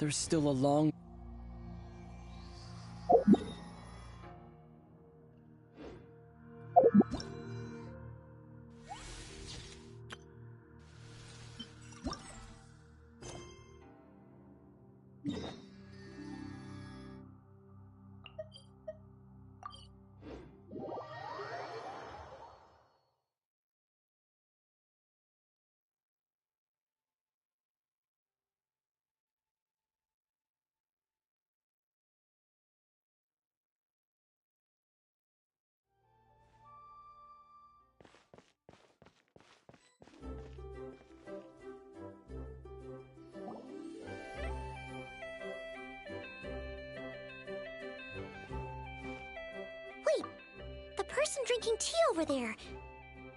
There's still a long... Wait, the person drinking tea over there,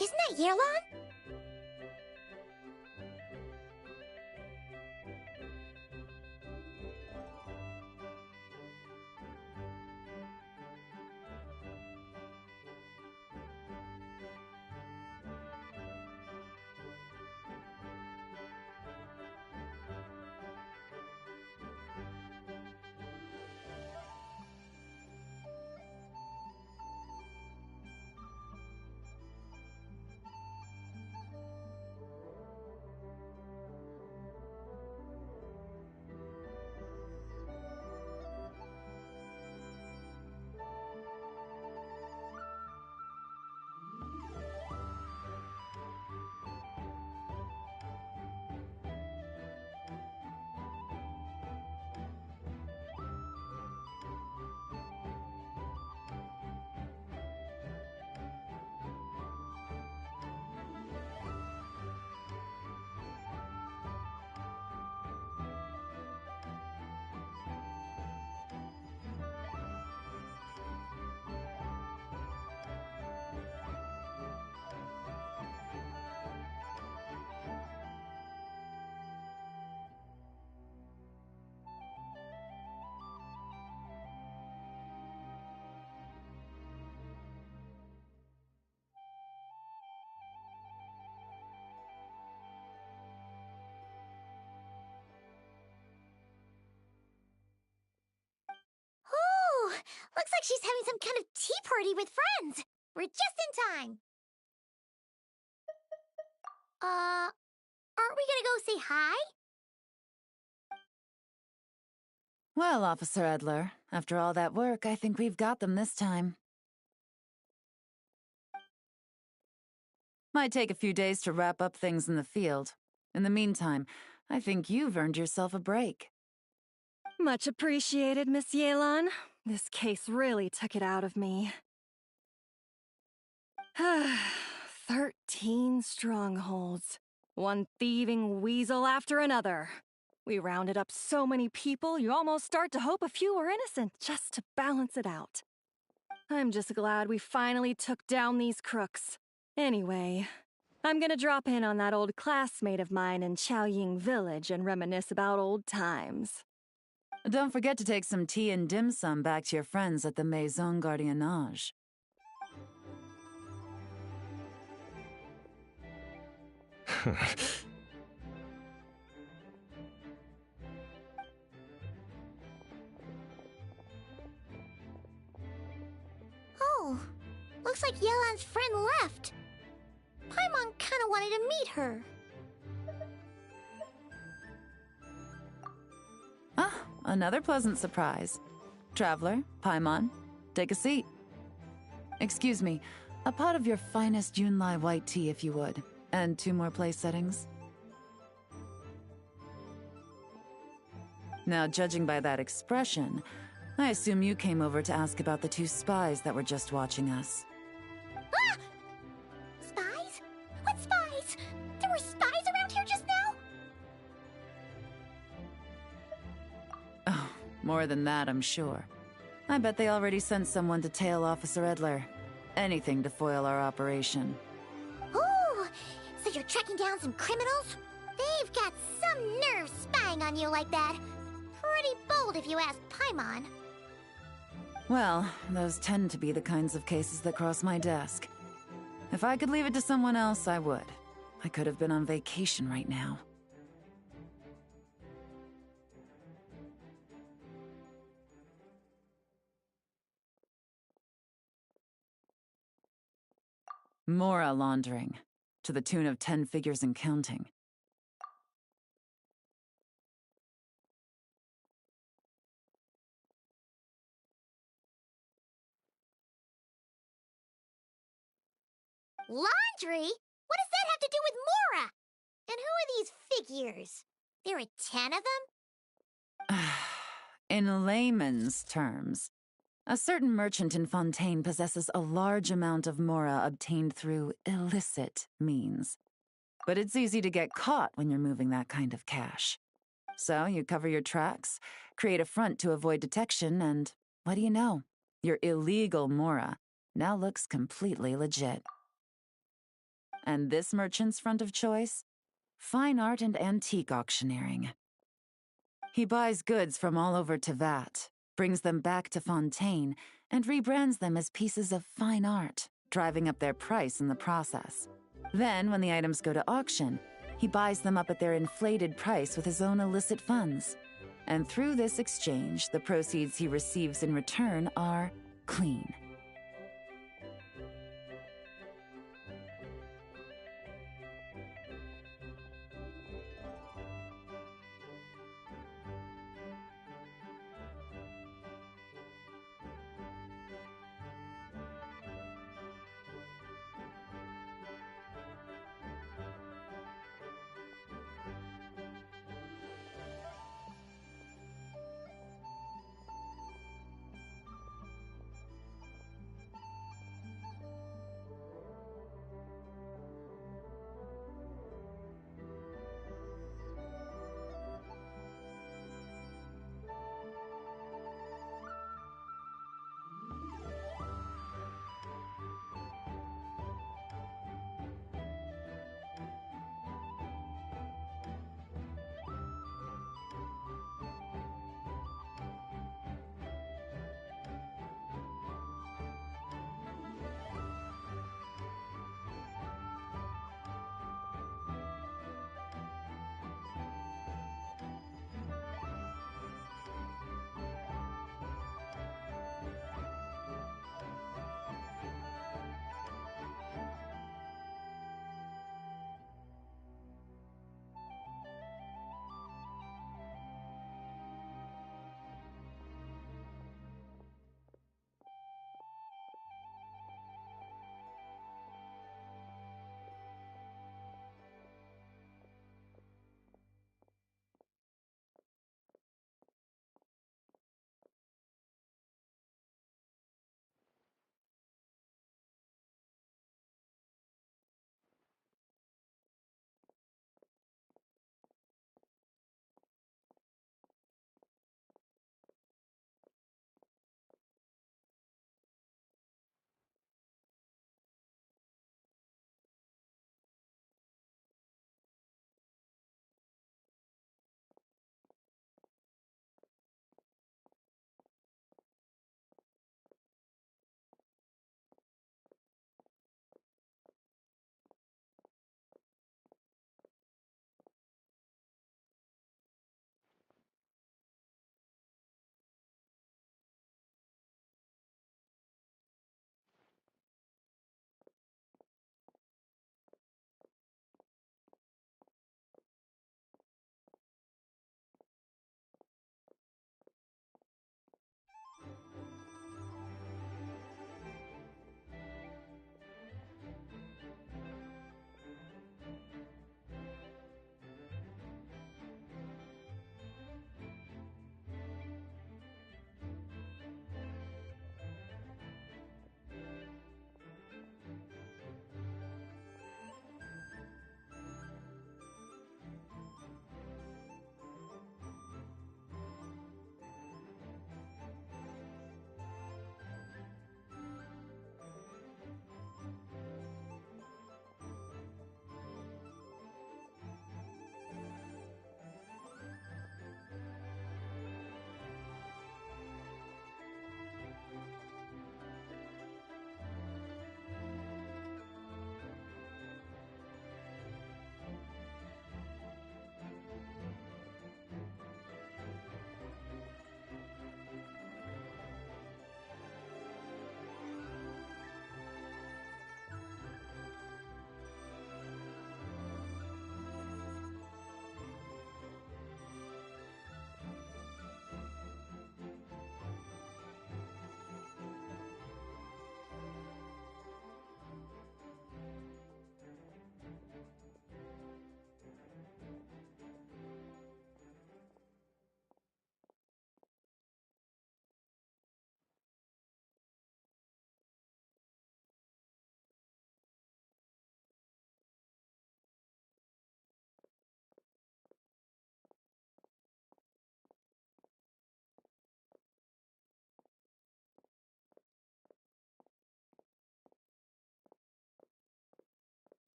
isn't that Yelan? Oh, looks like she's having some kind of tea party with friends. We're just in time. Aren't we gonna go say hi? Well, Officer Edler, after all that work, I think we've got them this time. Might take a few days to wrap up things in the field. In the meantime, I think you've earned yourself a break. Much appreciated, Miss Yelan. This case really took it out of me. 13 strongholds. One thieving weasel after another. We rounded up so many people, you almost start to hope a few were innocent, just to balance it out. I'm just glad we finally took down these crooks. Anyway, I'm gonna drop in on that old classmate of mine in Chaoying Village and reminisce about old times. Don't forget to take some tea and dim sum back to your friends at the Maison Gardiennage. Oh, looks like Yelan's friend left. Paimon kinda wanted to meet her. Ah, another pleasant surprise. Traveler, Paimon, take a seat. Excuse me, a pot of your finest Yunlai white tea if you would, and 2 more place settings. Now, judging by that expression, I assume you came over to ask about the 2 spies that were just watching us. Ah! Spies? What spies? There were spies around here just now? Oh, more than that, I'm sure. I bet they already sent someone to tail Officer Edler. Anything to foil our operation. Oh, so you're tracking down some criminals? They've got some nerve spying on you like that. Pretty bold if you ask Paimon. Well, those tend to be the kinds of cases that cross my desk. If I could leave it to someone else, I would. I could have been on vacation right now. Mora laundering, to the tune of 10 figures and counting. Laundry? What does that have to do with Mora? And who are these figures? There are 10 of them? In layman's terms, a certain merchant in Fontaine possesses a large amount of Mora obtained through illicit means. But it's easy to get caught when you're moving that kind of cash. So you cover your tracks, create a front to avoid detection, and what do you know? Your illegal Mora now looks completely legit. And this merchant's front of choice? Fine art and antique auctioneering. He buys goods from all over Tevat, brings them back to Fontaine, and rebrands them as pieces of fine art, driving up their price in the process. Then, when the items go to auction, he buys them up at their inflated price with his own illicit funds. And through this exchange, the proceeds he receives in return are clean.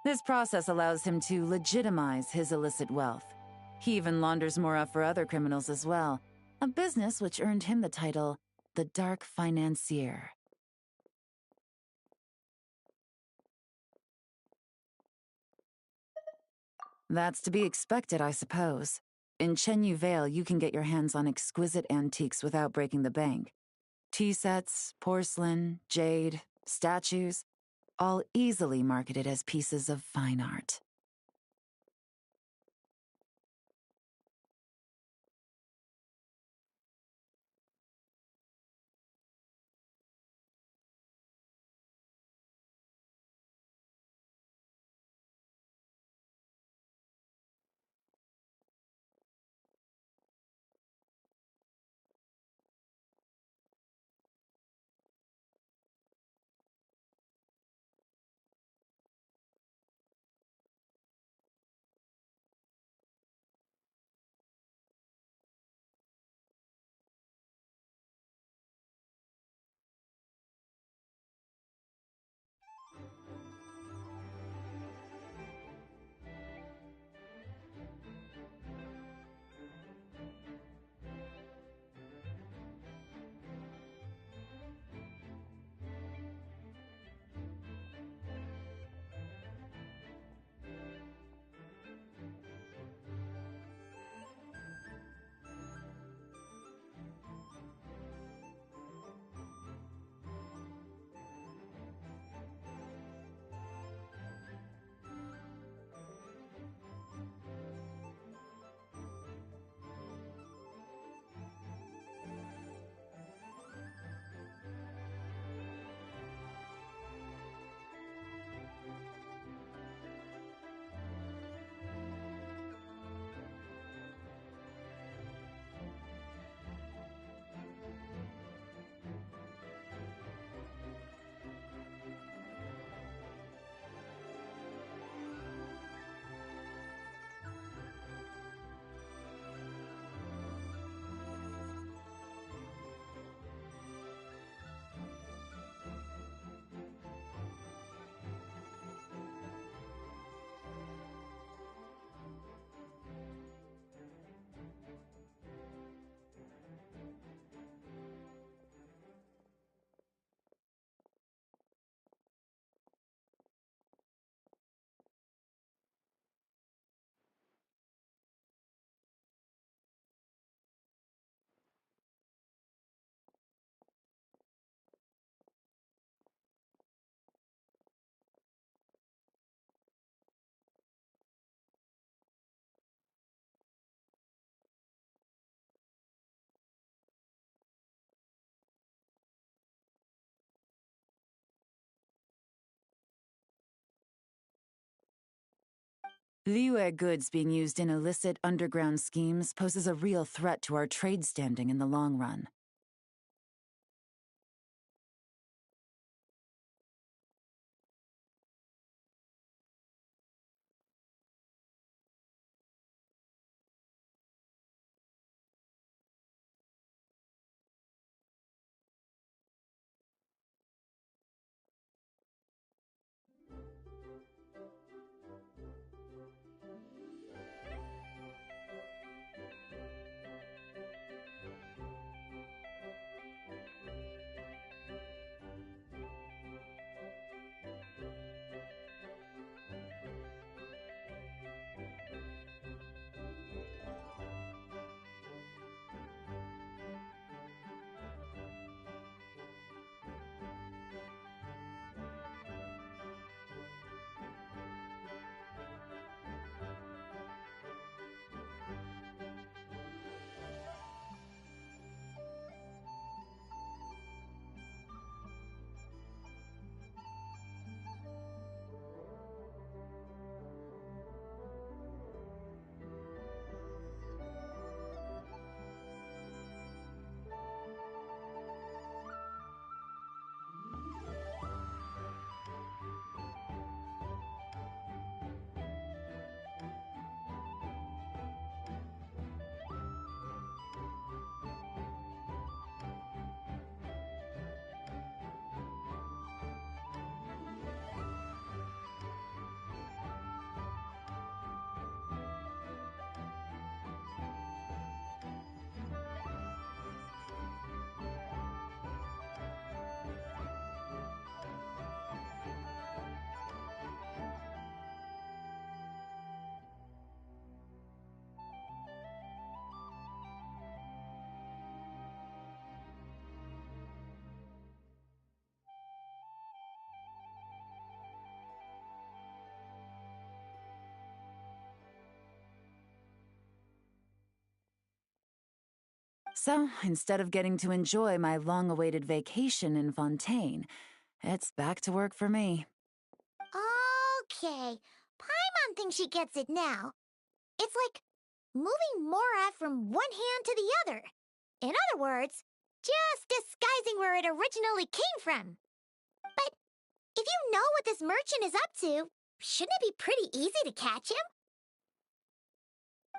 This process allows him to legitimize his illicit wealth. He even launders more for other criminals as well, a business which earned him the title, the Dark Financier. That's to be expected, I suppose. In Chenyu Vale, you can get your hands on exquisite antiques without breaking the bank. Tea sets, porcelain, jade, statues, all easily marketed as pieces of fine art. Liyue goods being used in illicit underground schemes poses a real threat to our trade standing in the long run. So, instead of getting to enjoy my long-awaited vacation in Fontaine, it's back to work for me. Okay, Paimon thinks she gets it now. It's like moving Mora from one hand to the other. In other words, just disguising where it originally came from. But if you know what this merchant is up to, shouldn't it be pretty easy to catch him?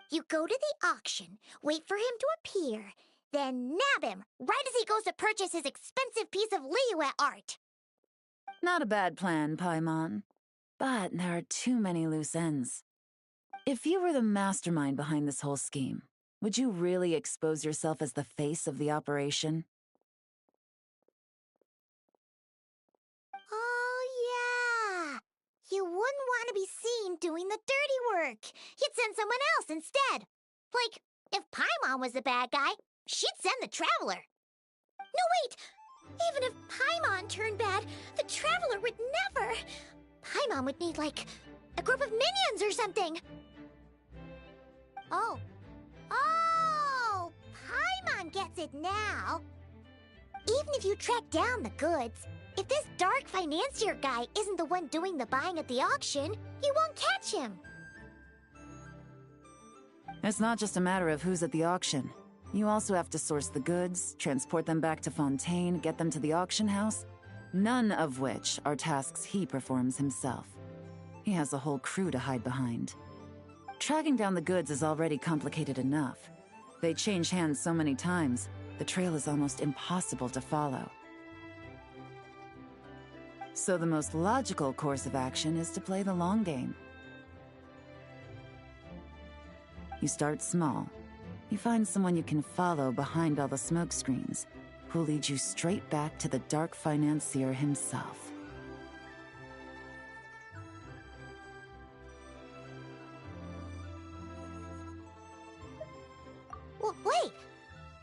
You go to the auction, wait for him to appear, then nab him right as he goes to purchase his expensive piece of Liyue art. Not a bad plan, Paimon. But there are too many loose ends. If you were the mastermind behind this whole scheme, would you really expose yourself as the face of the operation? Oh, yeah. You wouldn't want to be seen doing the dirty work. You'd send someone else instead. Like, if Paimon was the bad guy, she'd send the Traveler. No, wait! Even if Paimon turned bad, the Traveler would never... Paimon would need, like, a group of minions or something. Oh. Oh! Paimon gets it now. Even if you track down the goods, if this dark financier guy isn't the one doing the buying at the auction, you won't catch him. It's not just a matter of who's at the auction. You also have to source the goods, transport them back to Fontaine, get them to the auction house, none of which are tasks he performs himself. He has a whole crew to hide behind. Tracking down the goods is already complicated enough. They change hands so many times, the trail is almost impossible to follow. So the most logical course of action is to play the long game. You start small. You find someone you can follow behind all the smoke screens, who'll lead you straight back to the dark financier himself. Well, wait!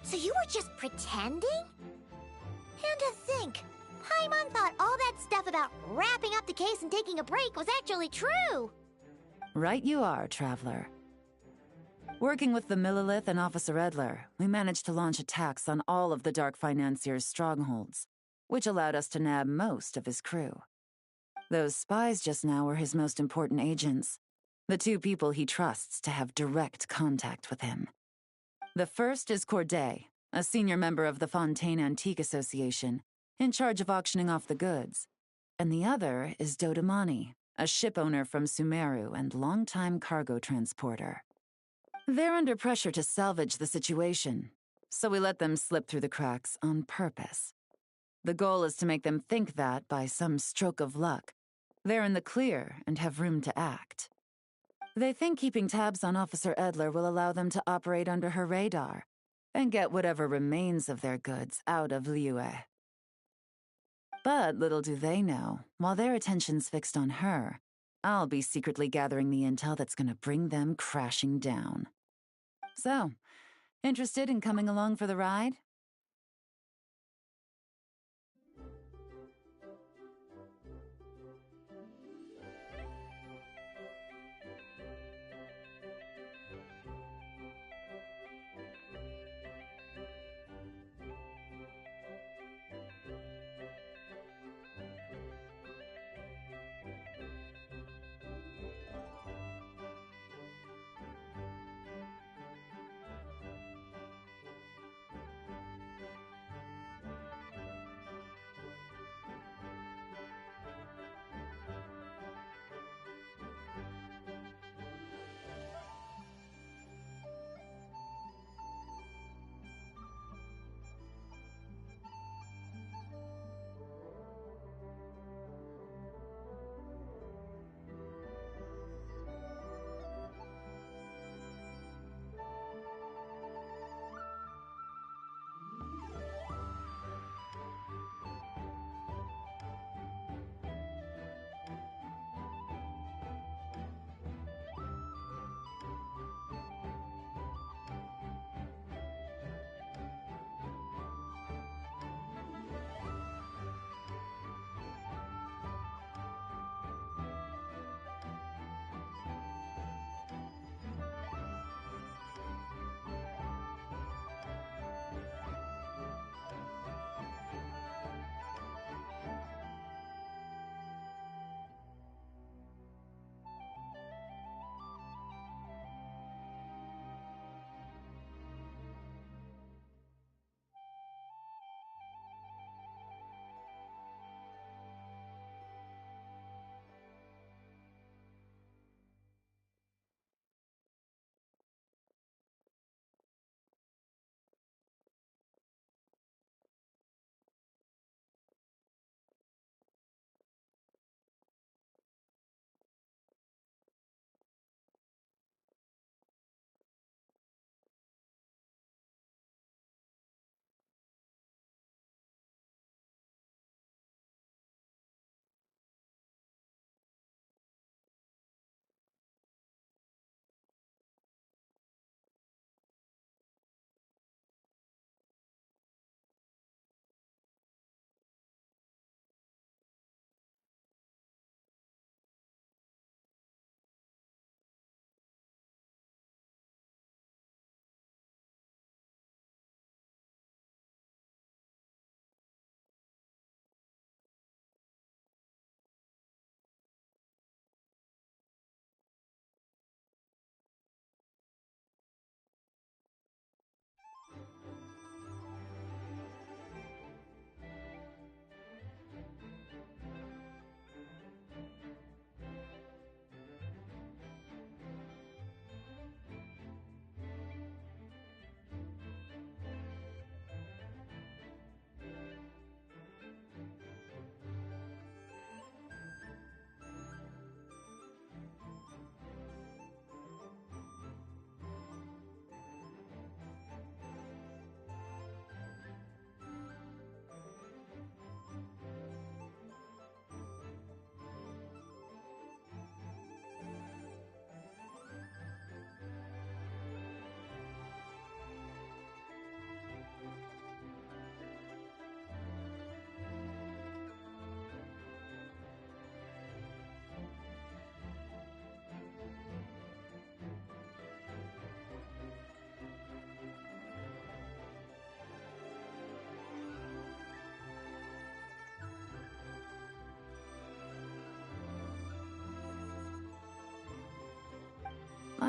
So you were just pretending? And to think, Paimon thought all that stuff about wrapping up the case and taking a break was actually true! Right you are, Traveler. Working with the Millilith and Officer Edler, we managed to launch attacks on all of the Dark Financier's strongholds, which allowed us to nab most of his crew. Those spies just now were his most important agents, the two people he trusts to have direct contact with him. The first is Corday, a senior member of the Fontaine Antique Association, in charge of auctioning off the goods. And the other is Dodamani, a ship owner from Sumeru and longtime cargo transporter. They're under pressure to salvage the situation, so we let them slip through the cracks on purpose. The goal is to make them think that, by some stroke of luck, they're in the clear and have room to act. They think keeping tabs on Officer Edler will allow them to operate under her radar and get whatever remains of their goods out of Liyue. But little do they know, while their attention's fixed on her, I'll be secretly gathering the intel that's gonna bring them crashing down. So, interested in coming along for the ride?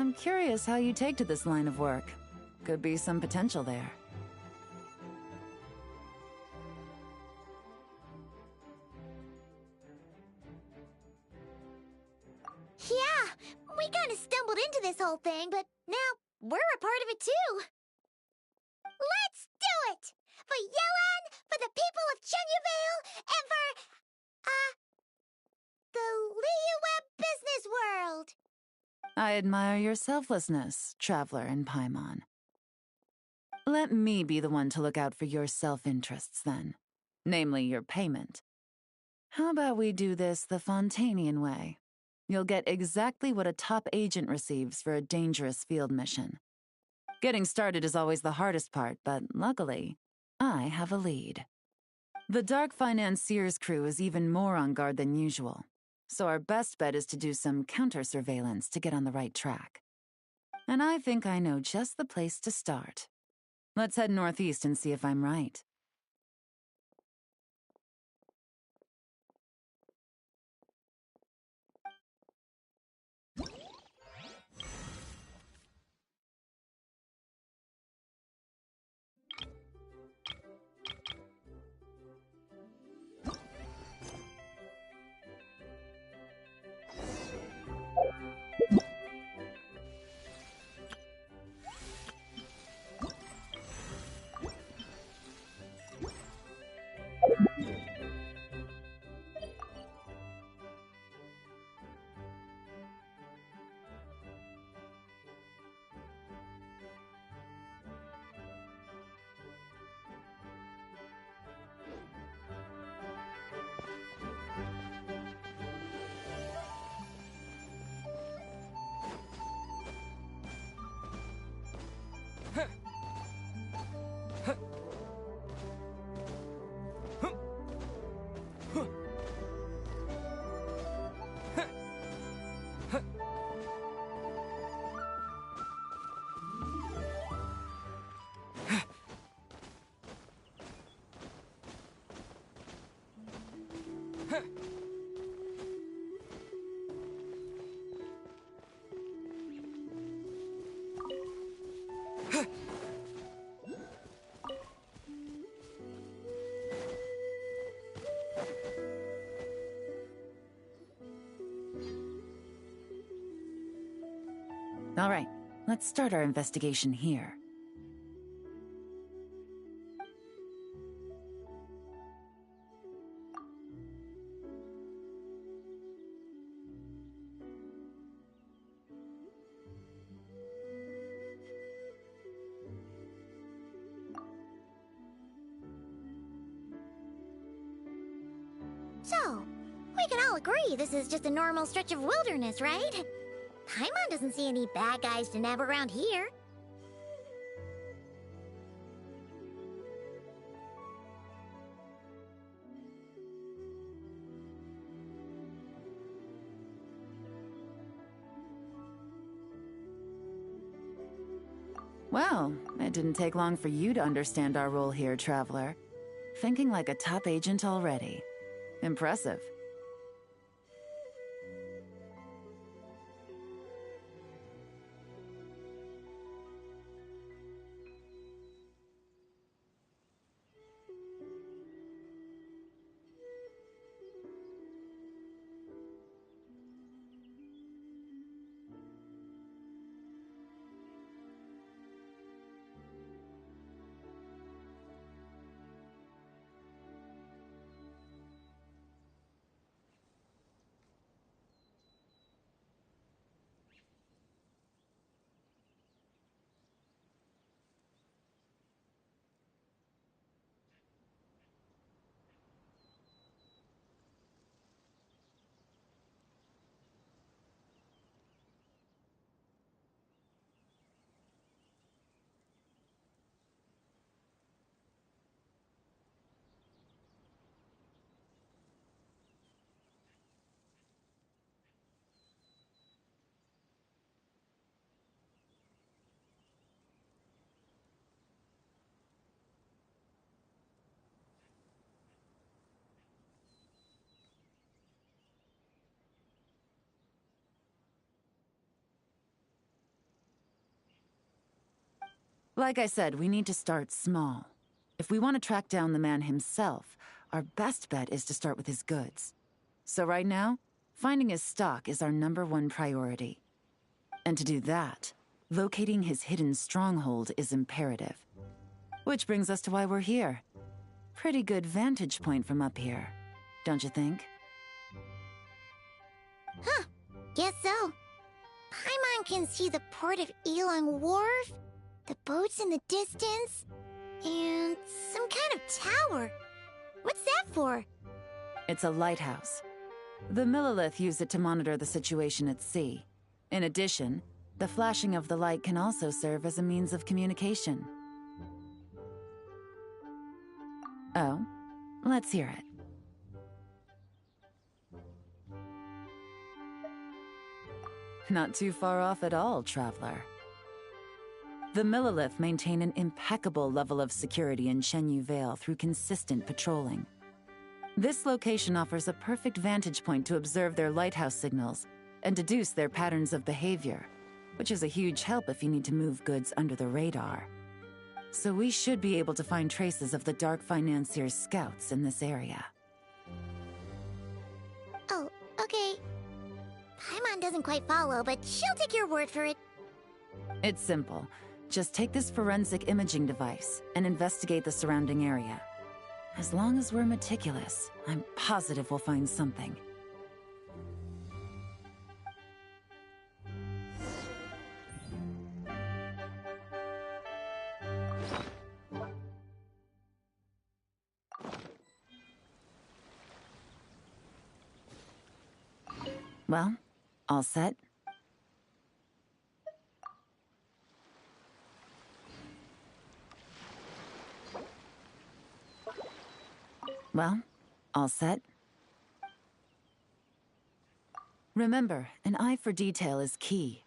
I'm curious how you take to this line of work. Could be some potential there. Yeah, we kind of stumbled into this whole thing, but now we're a part of it too. Let's do it! For Yelan, for the people of Chenyavale, and for, the Liyue business world! I admire your selflessness, Traveler in Paimon. Let me be the one to look out for your self-interests, then. Namely, your payment. How about we do this the Fontanian way? You'll get exactly what a top agent receives for a dangerous field mission. Getting started is always the hardest part, but luckily, I have a lead. The Dark Financier's crew is even more on guard than usual, so our best bet is to do some counter-surveillance to get on the right track. And I think I know just the place to start. Let's head northeast and see if I'm right. All right, let's start our investigation here. So, we can all agree this is just a normal stretch of wilderness, right? Paimon doesn't see any bad guys to nab around here. Well, it didn't take long for you to understand our role here, Traveler. Thinking like a top agent already. Impressive. Like I said, we need to start small. If we want to track down the man himself, our best bet is to start with his goods. So right now, finding his stock is our #1 priority. And to do that, locating his hidden stronghold is imperative. Which brings us to why we're here. Pretty good vantage point from up here, don't you think? Huh, guess so. Paimon can see the port of Elong Wharf, the boats in the distance, and some kind of tower. What's that for? It's a lighthouse. The Millilith use it to monitor the situation at sea. In addition, the flashing of the light can also serve as a means of communication. Oh, let's hear it. Not too far off at all, Traveler. The Millilith maintain an impeccable level of security in Shenyu Vale through consistent patrolling. This location offers a perfect vantage point to observe their lighthouse signals and deduce their patterns of behavior, which is a huge help if you need to move goods under the radar. So we should be able to find traces of the Dark Financier's scouts in this area. Oh, okay. Paimon doesn't quite follow, but she'll take your word for it. It's simple. Just take this forensic imaging device and investigate the surrounding area. As long as we're meticulous, I'm positive we'll find something. Well, all set? Well, all set? Remember, an eye for detail is key.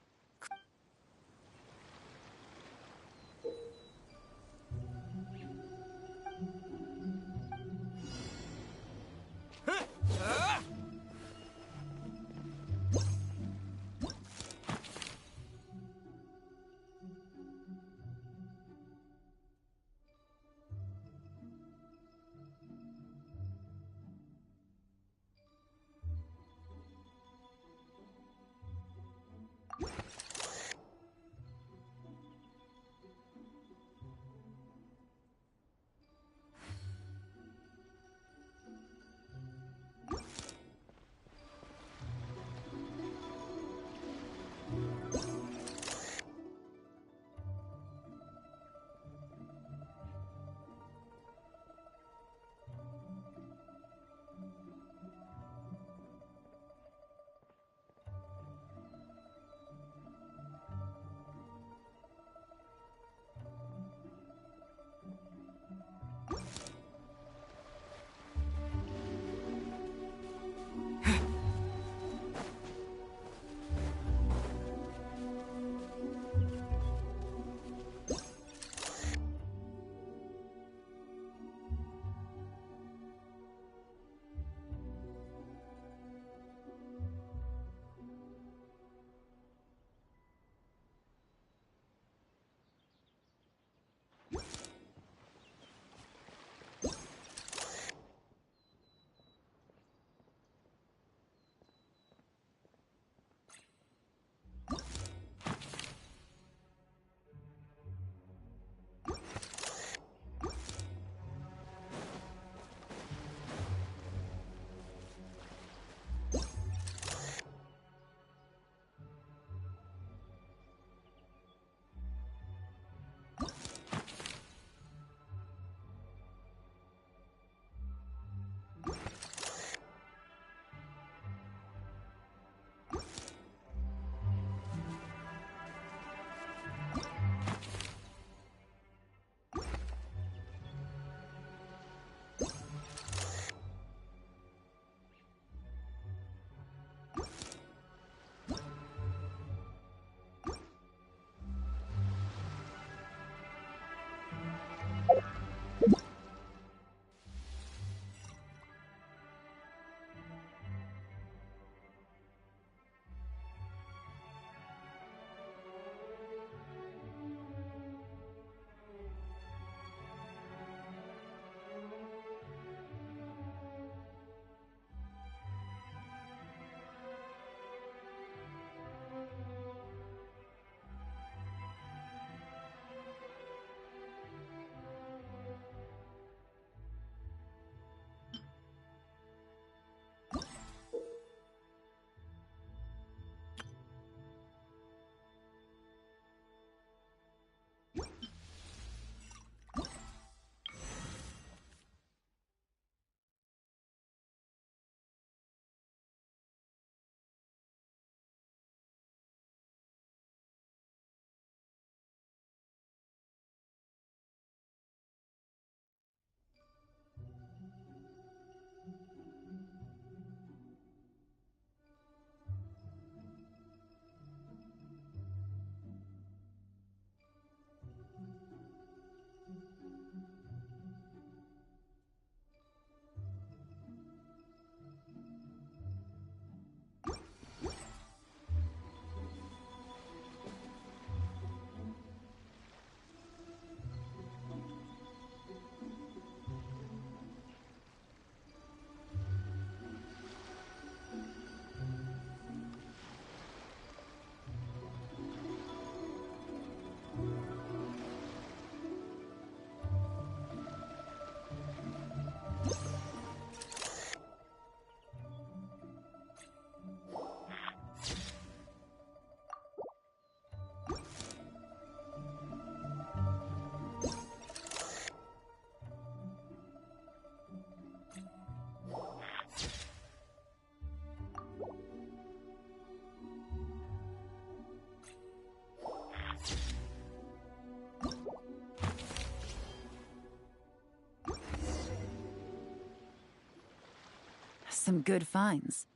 some good finds.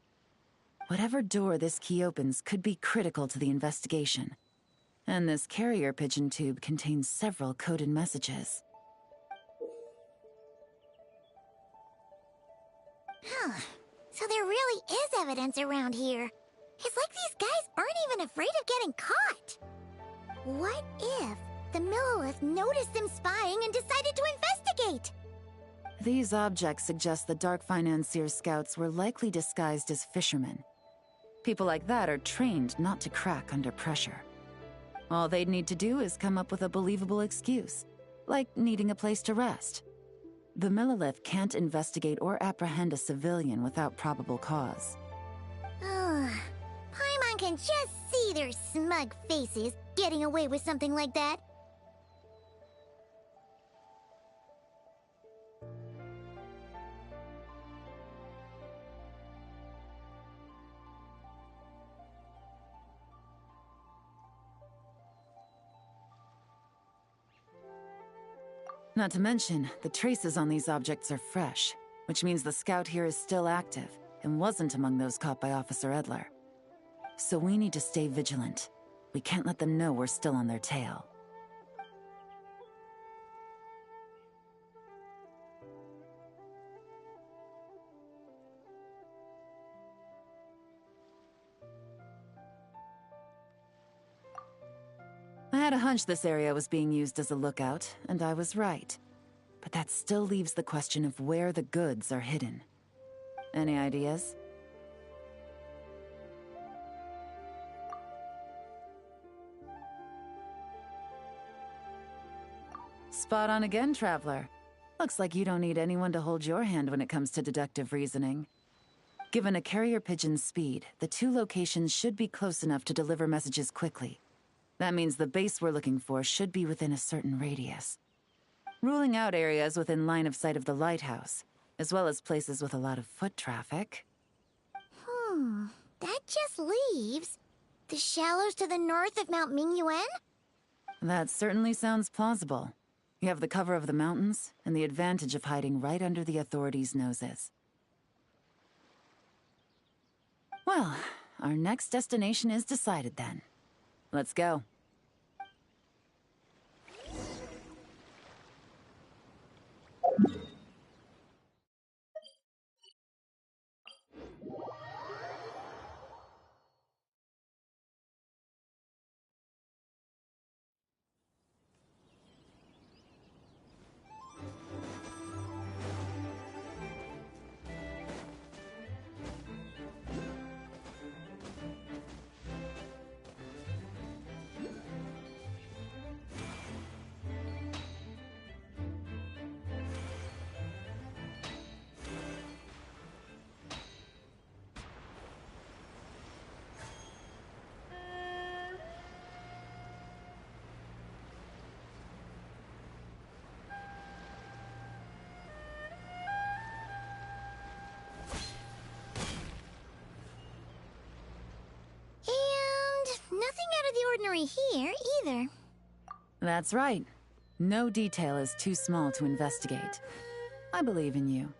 Whatever door this key opens could be critical to the investigation. And this carrier pigeon tube contains several coded messages. Huh. So there really is evidence around here. It's like these guys aren't even afraid of getting caught. What if the Millilith noticed them spying and decided to investigate? These objects suggest the Dark Financier's scouts were likely disguised as fishermen. People like that are trained not to crack under pressure. All they'd need to do is come up with a believable excuse, like needing a place to rest. The Millilith can't investigate or apprehend a civilian without probable cause. Paimon can just see their smug faces getting away with something like that. Not to mention, the traces on these objects are fresh, which means the scout here is still active and wasn't among those caught by Officer Edler. So we need to stay vigilant. We can't let them know we're still on their tail. I had a hunch this area was being used as a lookout, and I was right. But that still leaves the question of where the goods are hidden. Any ideas? Spot on again, Traveler. Looks like you don't need anyone to hold your hand when it comes to deductive reasoning. Given a carrier pigeon's speed, the two locations should be close enough to deliver messages quickly. That means the base we're looking for should be within a certain radius. Ruling out areas within line of sight of the lighthouse, as well as places with a lot of foot traffic. That just leaves the shallows to the north of Mount Mingyuan? That certainly sounds plausible. You have the cover of the mountains, and the advantage of hiding right under the authorities' noses. Well, our next destination is decided then. Let's go. Nothing out of the ordinary here, either. That's right. No detail is too small to investigate. I believe in you.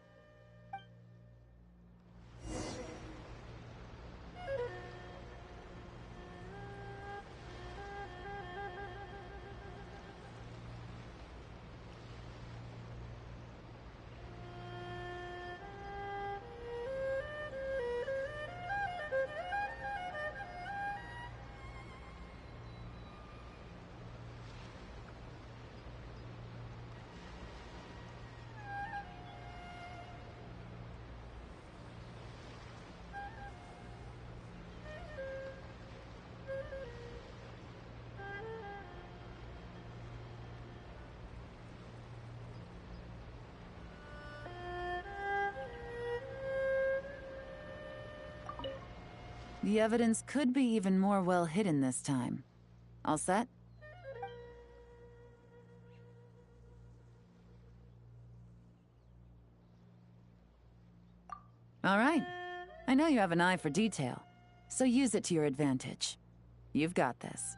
The evidence could be even more well hidden this time. All set? All right. I know you have an eye for detail, so use it to your advantage. You've got this.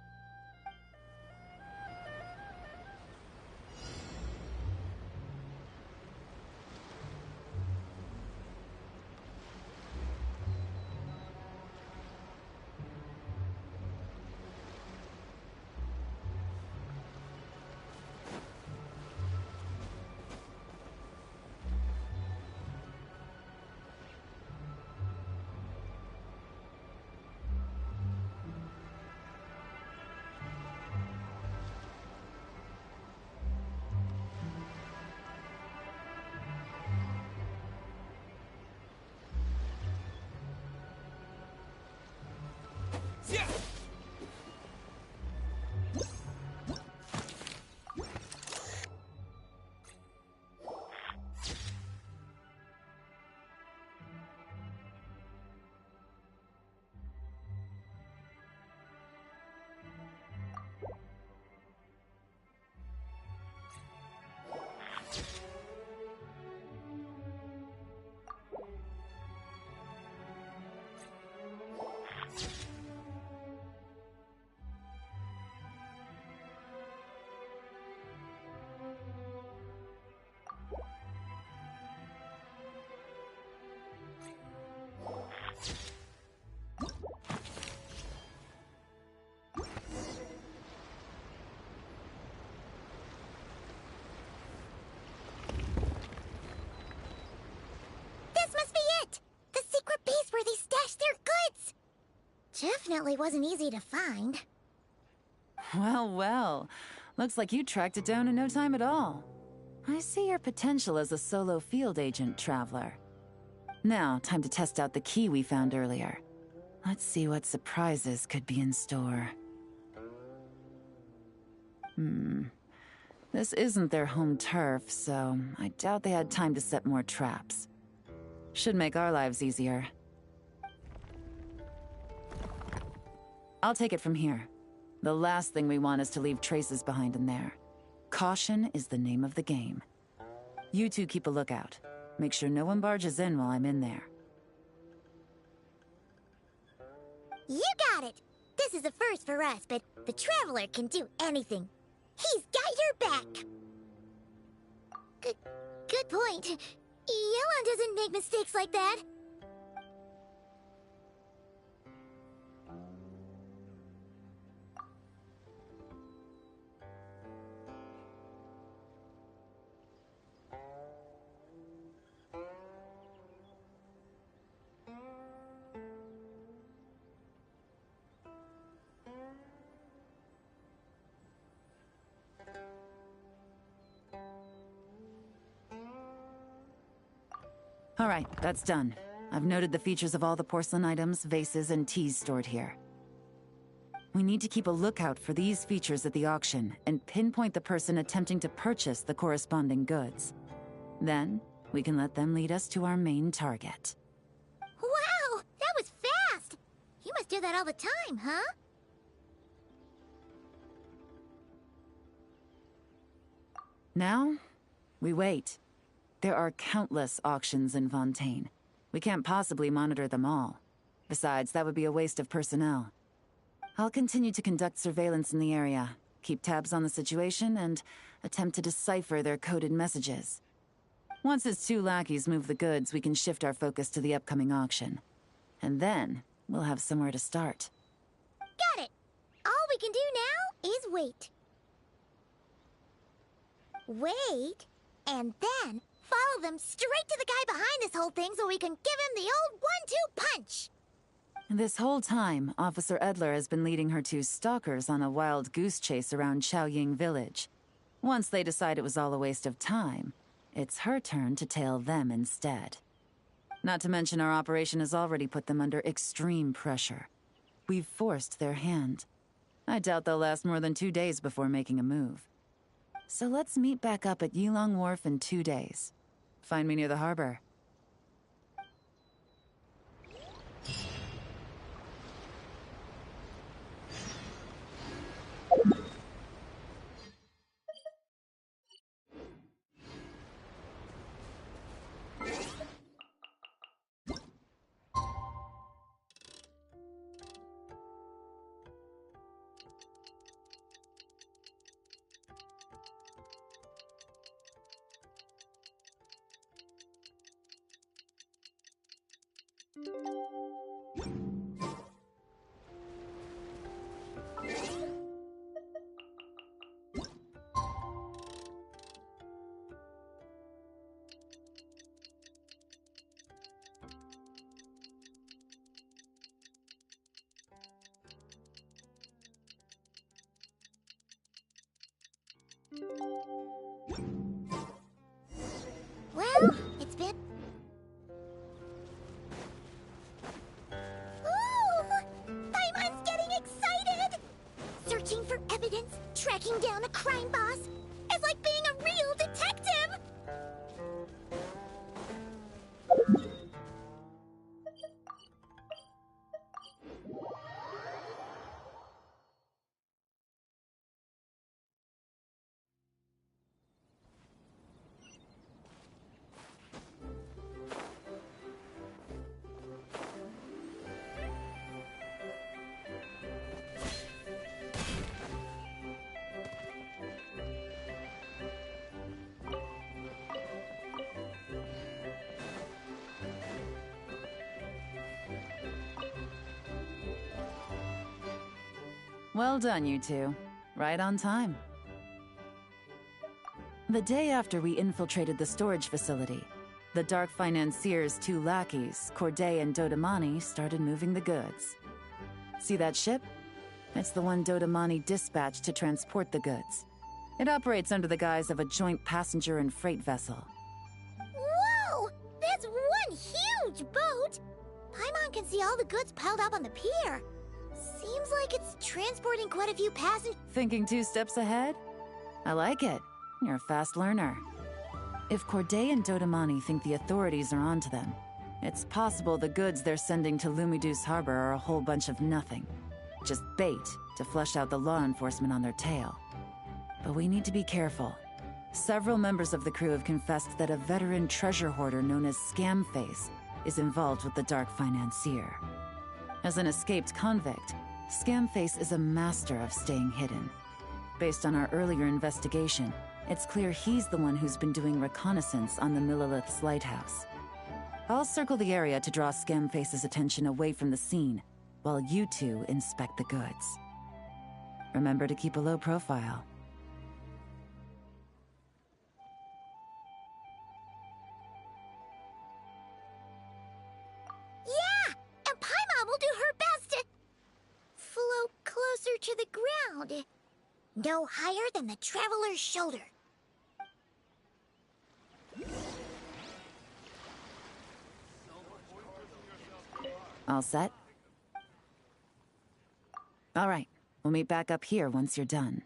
definitely wasn't easy to find. Well, well. Looks like you tracked it down in no time at all. I see your potential as a solo field agent, Traveler. Now, time to test out the key we found earlier. Let's see what surprises could be in store. This isn't their home turf, so I doubt they had time to set more traps. Should make our lives easier. I'll take it from here. The last thing we want is to leave traces behind in there. Caution is the name of the game. You two keep a lookout. Make sure no one barges in while I'm in there. You got it! This is a first for us, but the Traveler can do anything. He's got your back! Good point. Yelan doesn't make mistakes like that. All right, that's done. I've noted the features of all the porcelain items, vases, and teas stored here. We need to keep a lookout for these features at the auction and pinpoint the person attempting to purchase the corresponding goods. Then, we can let them lead us to our main target. Wow! That was fast! You must do that all the time, huh? Now, we wait. There are countless auctions in Fontaine. We can't possibly monitor them all. Besides, that would be a waste of personnel. I'll continue to conduct surveillance in the area, keep tabs on the situation, and attempt to decipher their coded messages. Once his two lackeys move the goods, we can shift our focus to the upcoming auction. And then, we'll have somewhere to start. Got it! All we can do now is wait. Wait, and then follow them straight to the guy behind this whole thing so we can give him the old 1-2 punch! This whole time, Officer Edler has been leading her two stalkers on a wild goose chase around Chaoying Village. Once they decide it was all a waste of time, it's her turn to tail them instead. Not to mention our operation has already put them under extreme pressure. We've forced their hand. I doubt they'll last more than 2 days before making a move. So let's meet back up at Yilong Wharf in 2 days. Find me near the harbor. Well, it's been... Ooh! Paimon's getting excited! Searching for evidence, tracking down a crime boss. It's like being a real detective! Well done, you two. Right on time. The day after we infiltrated the storage facility, the Dark Financier's two lackeys, Corday and Dodamani, started moving the goods. See that ship? It's the one Dodamani dispatched to transport the goods. It operates under the guise of a joint passenger and freight vessel. Whoa! That's one huge boat! Paimon can see all the goods piled up on the pier. Seems like it's transporting quite a few passengers. Thinking 2 steps ahead? I like it. You're a fast learner. If Corday and Dodamani think the authorities are onto them, it's possible the goods they're sending to Lumidus Harbor are a whole bunch of nothing. Just bait to flush out the law enforcement on their tail. But we need to be careful. Several members of the crew have confessed that a veteran treasure hoarder known as Scamface is involved with the Dark Financier. As an escaped convict, Scamface is a master of staying hidden. Based on our earlier investigation, it's clear he's the one who's been doing reconnaissance on the Millilith's lighthouse. I'll circle the area to draw Scamface's attention away from the scene, while you two inspect the goods. Remember to keep a low profile. Yeah! And Paimon will do her best to float closer to the ground. No higher than the traveler's shoulder. All set? All right, we'll meet back up here once you're done.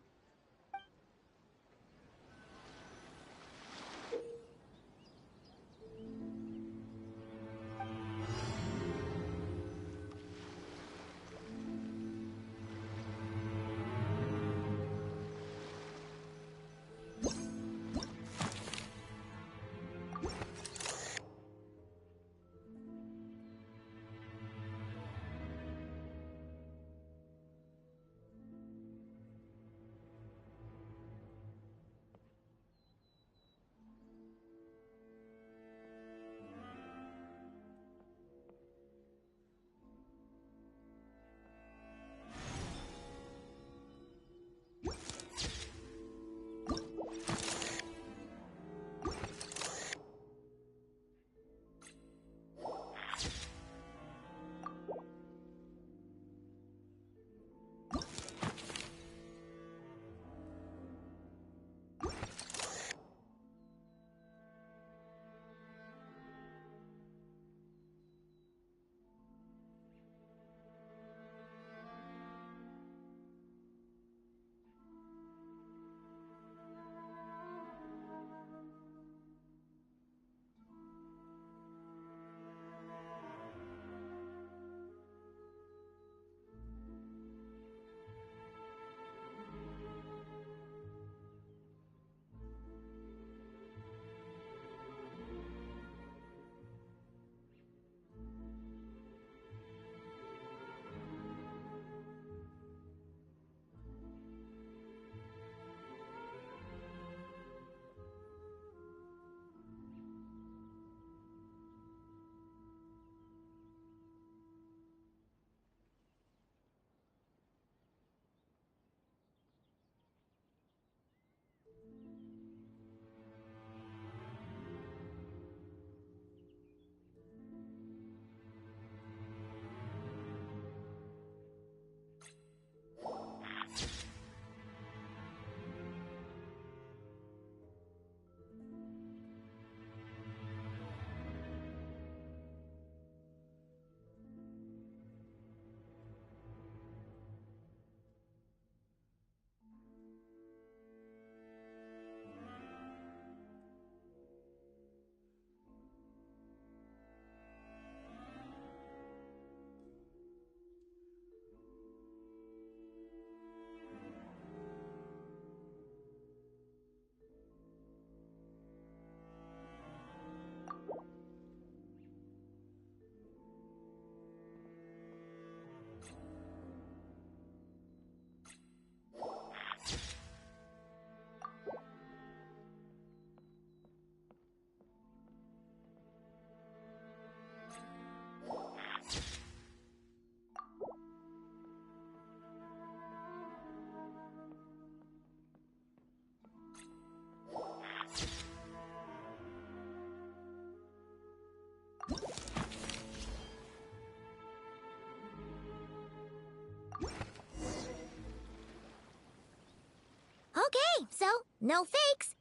though. No fakes.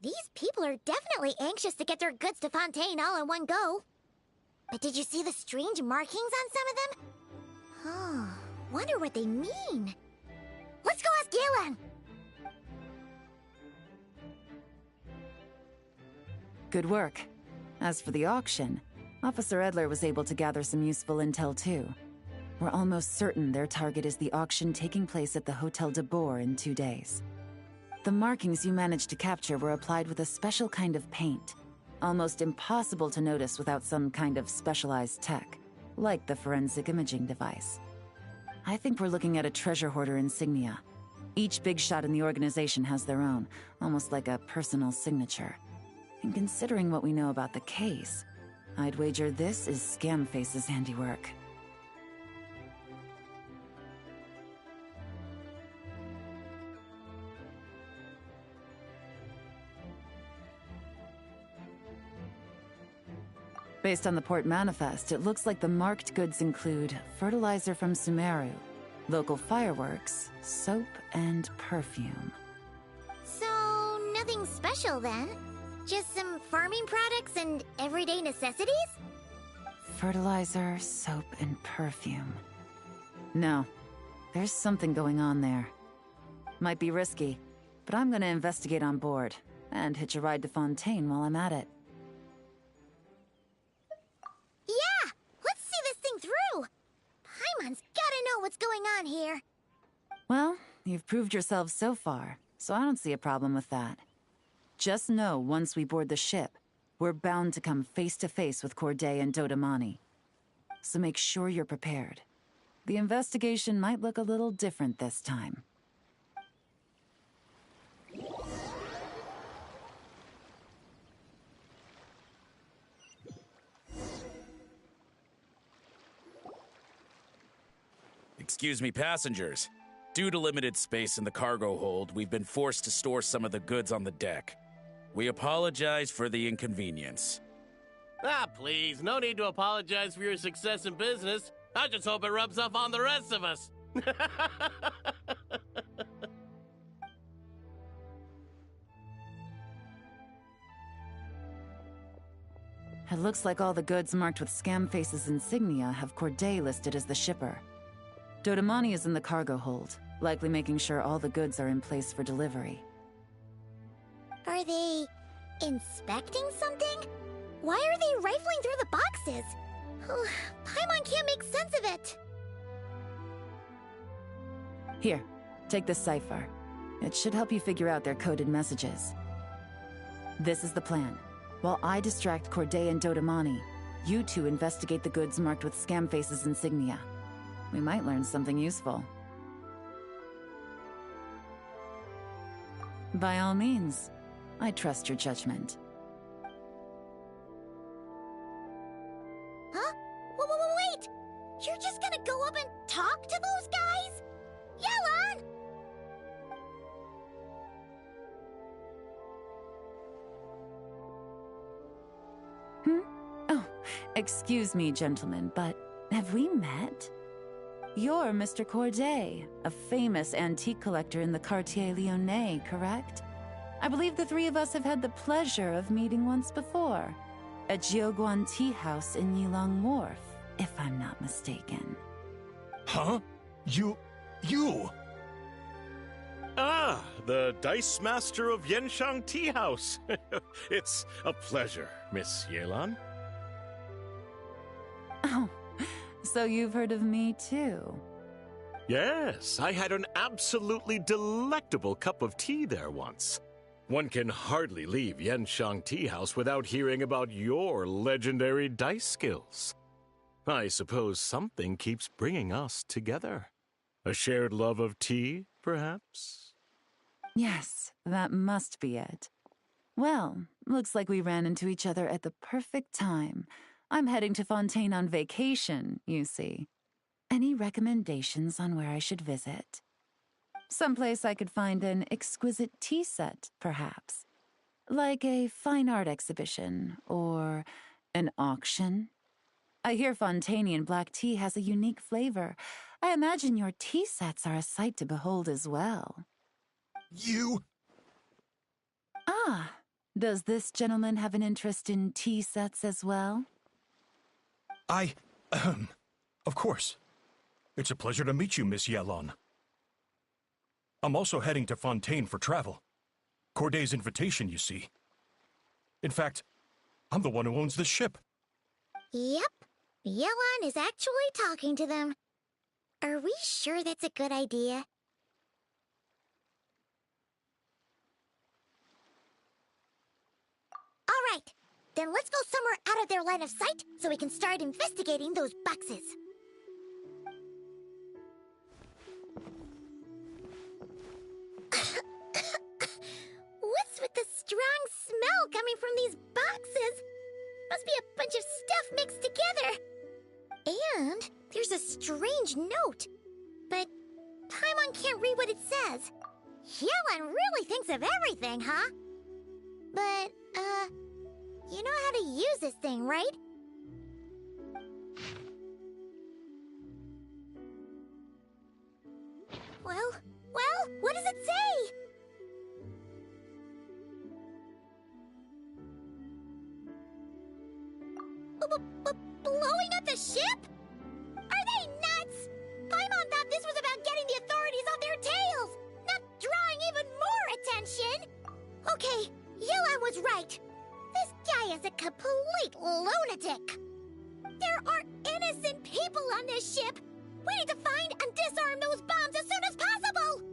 These people are definitely anxious to get their goods to Fontaine all in one go. But did you see the strange markings on some of them? Oh, wonder what they mean. Let's go ask Galen! Good work. As for the auction, Officer Edler was able to gather some useful intel too. We're almost certain their target is the auction taking place at the Hotel de Boer in 2 days. The markings you managed to capture were applied with a special kind of paint, almost impossible to notice without some kind of specialized tech, like the forensic imaging device. I think we're looking at a treasure hoarder insignia. Each big shot in the organization has their own, almost like a personal signature. And considering what we know about the case, I'd wager this is Scamface's handiwork. Based on the port manifest, it looks like the marked goods include fertilizer from Sumeru, local fireworks, soap, and perfume. So, nothing special then? Just some farming products and everyday necessities? Fertilizer, soap, and perfume. No, there's something going on there. Might be risky, but I'm gonna investigate on board, and hitch a ride to Fontaine while I'm at it. Yeah! Let's see this thing through! Paimon's gotta know what's going on here. Well, you've proved yourself so far, so I don't see a problem with that. Just know once we board the ship, we're bound to come face to face with Corday and Dodamani. So make sure you're prepared. The investigation might look a little different this time. Excuse me, passengers. Due to limited space in the cargo hold, we've been forced to store some of the goods on the deck. We apologize for the inconvenience. Ah, please, no need to apologize for your success in business. I just hope it rubs off on the rest of us. It looks like all the goods marked with Scamface's insignia have Corday listed as the shipper. Dodamani is in the cargo hold, likely making sure all the goods are in place for delivery. Are they inspecting something? Why are they rifling through the boxes? Oh, Paimon can't make sense of it. Here, take this cipher. It should help you figure out their coded messages. This is the plan. While I distract Corday and Dodamani, you two investigate the goods marked with Scamface's insignia. We might learn something useful. By all means, I trust your judgment. Huh? Wait! You're just gonna go up and talk to those guys? Yelan! Oh, excuse me, gentlemen, but have we met? You're Mr. Corday, a famous antique collector in the Quartier Lyonnais, correct? I believe the three of us have had the pleasure of meeting once before, at Jiuguan Tea House in Yilong Wharf, if I'm not mistaken. Huh? You... Ah, the Dice Master of Yenshang Tea House. It's a pleasure, Miss Yelan. Oh, so you've heard of me too? Yes, I had an absolutely delectable cup of tea there once. One can hardly leave Yenshang Tea House without hearing about your legendary dice skills. I suppose something keeps bringing us together. A shared love of tea, perhaps? Yes, that must be it. Well, looks like we ran into each other at the perfect time. I'm heading to Fontaine on vacation, you see. Any recommendations on where I should visit? Someplace I could find an exquisite tea set, perhaps. Like a fine art exhibition, or an auction. I hear Fontainian black tea has a unique flavor. I imagine your tea sets are a sight to behold as well. You... Ah, does this gentleman have an interest in tea sets as well? Of course. It's a pleasure to meet you, Miss Yelon. I'm also heading to Fontaine for travel. Corday's invitation, you see. In fact, I'm the one who owns the ship. Yep. Yelon is actually talking to them. Are we sure that's a good idea? All right. Then let's go somewhere out of their line of sight so we can start investigating those boxes. What's with the strong smell coming from these boxes? Must be a bunch of stuff mixed together. And there's a strange note. But Paimon can't read what it says. Yelon really thinks of everything, huh? But, you know how to use this thing, right? Well, what does it say? Blowing up the ship? Are they nuts? Paimon thought this was about getting the authorities off their tails, not drawing even more attention. Okay, Yelon was right. This guy is a complete lunatic. There are innocent people on this ship. We need to find and disarm those bombs as soon as possible.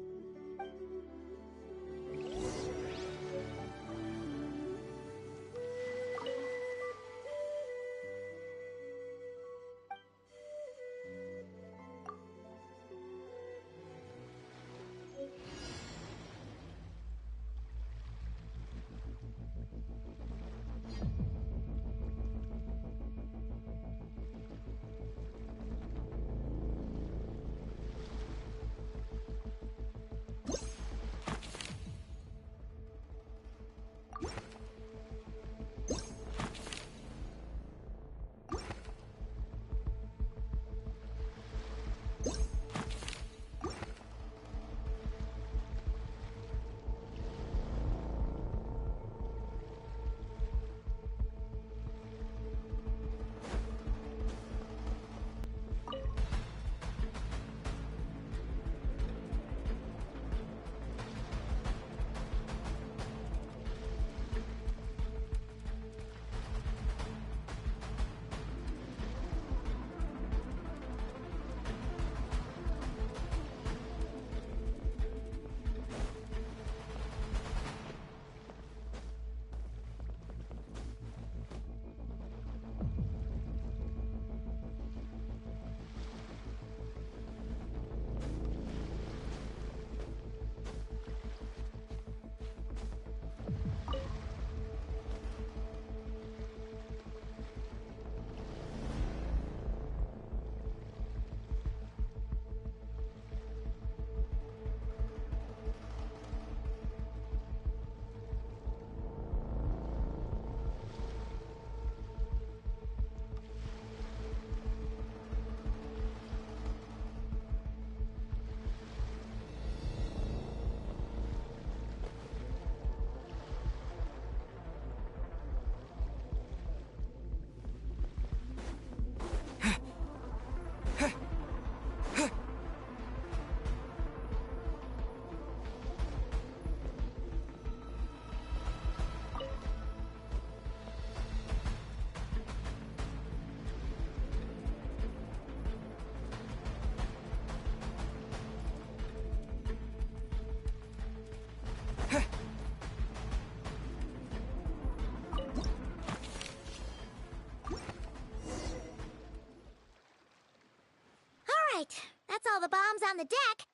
Right, that's all the bombs on the deck.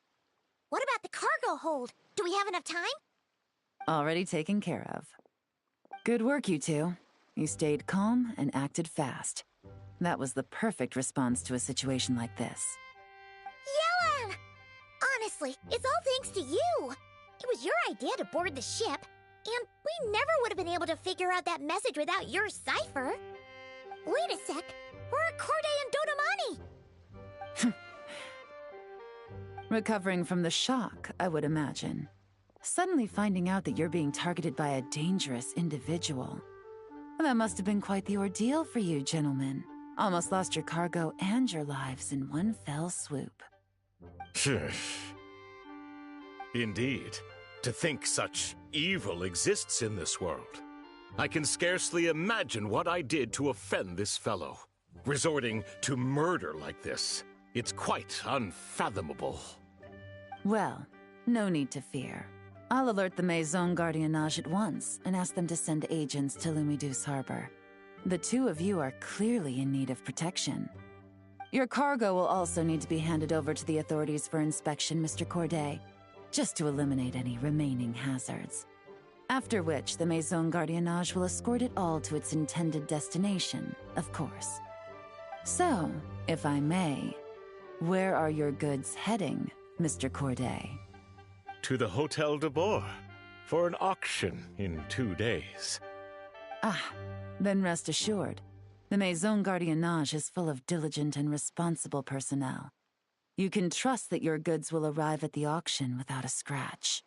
What about the cargo hold? Do we have enough time? Already taken care of. Good work, you two. You stayed calm and acted fast. That was the perfect response to a situation like this. Yelon! Honestly, it's all thanks to you. It was your idea to board the ship, and we never would have been able to figure out that message without your cipher. Wait a sec, where are Corday and Dodomani? Recovering from the shock, I would imagine. Suddenly finding out that you're being targeted by a dangerous individual. That must have been quite the ordeal for you, gentlemen. Almost lost your cargo and your lives in one fell swoop. Indeed. To think such evil exists in this world. I can scarcely imagine what I did to offend this fellow. Resorting to murder like this, it's quite unfathomable. Well, no need to fear. I'll alert the Maison Gardiennage at once and ask them to send agents to Lumidus Harbor. The two of you are clearly in need of protection. Your cargo will also need to be handed over to the authorities for inspection, Mr. Corday, just to eliminate any remaining hazards. After which, the Maison Gardiennage will escort it all to its intended destination, of course. So, if I may, where are your goods heading, Mr. Corday? To the Hotel de Boer, for an auction in 2 days. Ah, then rest assured. The Maison Gardiennage is full of diligent and responsible personnel. You can trust that your goods will arrive at the auction without a scratch.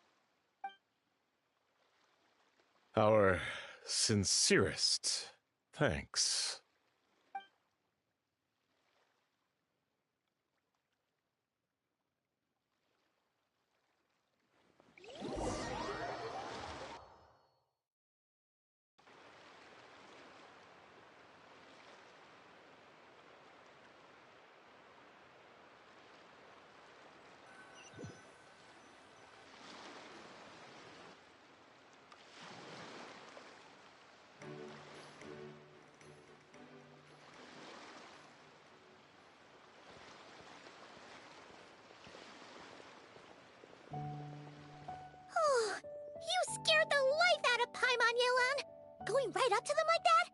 Our sincerest thanks. Oh, you scared the life out of Paimon, Yelan! Going right up to them like that?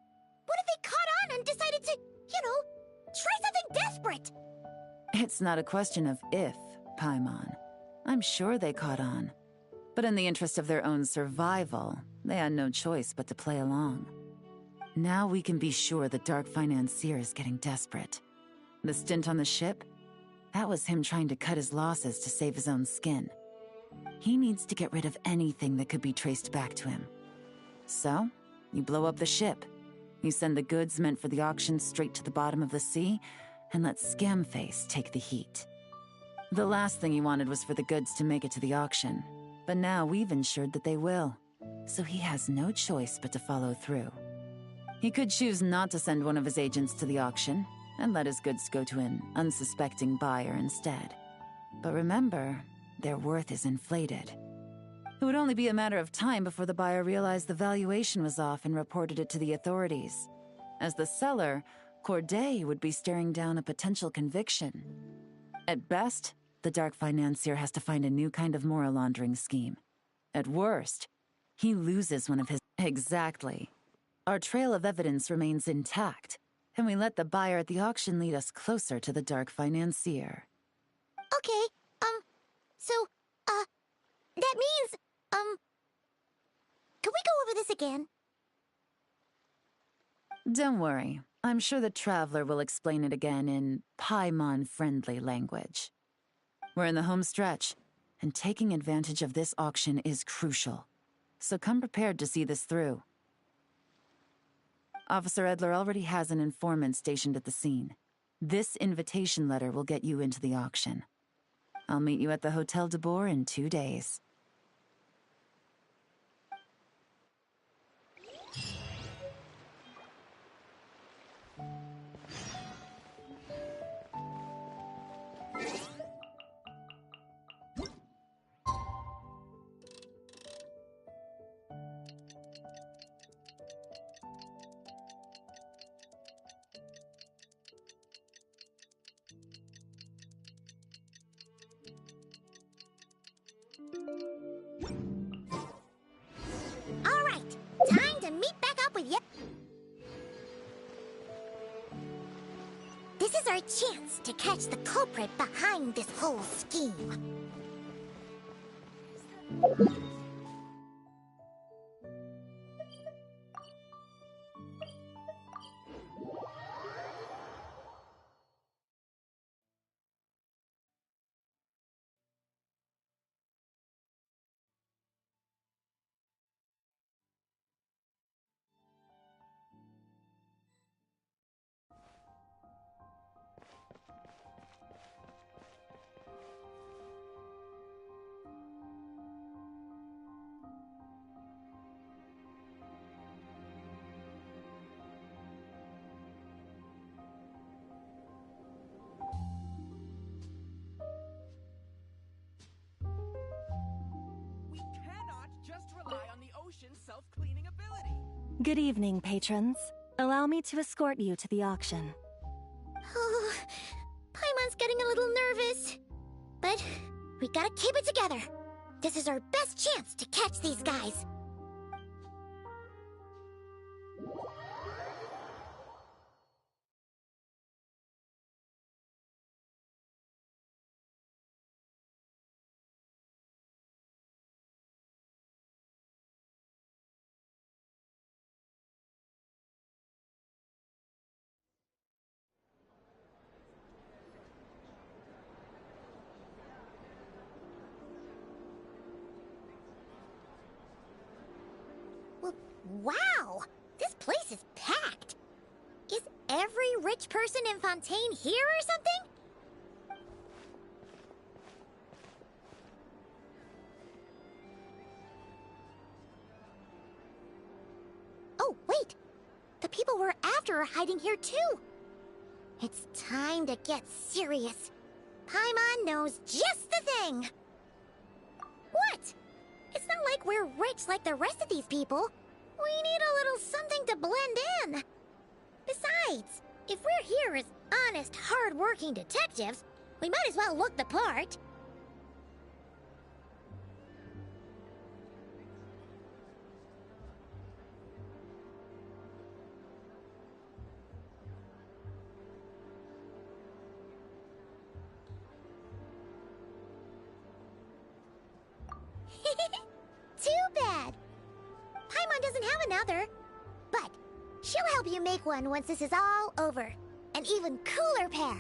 What if they caught on and decided to, try something desperate? It's not a question of if, Paimon. I'm sure they caught on. But in the interest of their own survival, they had no choice but to play along. Now we can be sure the Dark Financier is getting desperate. The stint on the ship? That was him trying to cut his losses to save his own skin. He needs to get rid of anything that could be traced back to him. So, you blow up the ship. You send the goods meant for the auction straight to the bottom of the sea, and let Scamface take the heat. The last thing he wanted was for the goods to make it to the auction, but now we've ensured that they will, so he has no choice but to follow through. He could choose not to send one of his agents to the auction, and let his goods go to an unsuspecting buyer instead. But remember, their worth is inflated. It would only be a matter of time before the buyer realized the valuation was off and reported it to the authorities. As the seller, Corday would be staring down a potential conviction. At best, the Dark Financier has to find a new kind of moral laundering scheme. At worst, he loses one of his... Exactly. Our trail of evidence remains intact, and we let the buyer at the auction lead us closer to the Dark Financier. Okay, that means, can we go over this again? Don't worry. I'm sure the Traveler will explain it again in Paimon-friendly language. We're in the home stretch, and taking advantage of this auction is crucial. So come prepared to see this through. Officer Edler already has an informant stationed at the scene. This invitation letter will get you into the auction. I'll meet you at the Hotel de Boer in 2 days. All right, time to meet back up with you. This is our chance to catch the culprit behind this whole scheme. self-cleaning ability. Good evening, patrons. Allow me to escort you to the auction. Oh, Paimon's getting a little nervous. But we gotta keep it together. This is our best chance to catch these guys. Wow! This place is packed! Is every rich person in Fontaine here or something? Oh, wait! The people we're after are hiding here too! It's time to get serious. Paimon knows just the thing! What? It's not like we're rich like the rest of these people. We need a little something to blend in. Besides, if we're here as honest, hard-working detectives, we might as well look the part. Too bad. Paimon doesn't have another. But she'll help you make one once this is all over. An even cooler pair.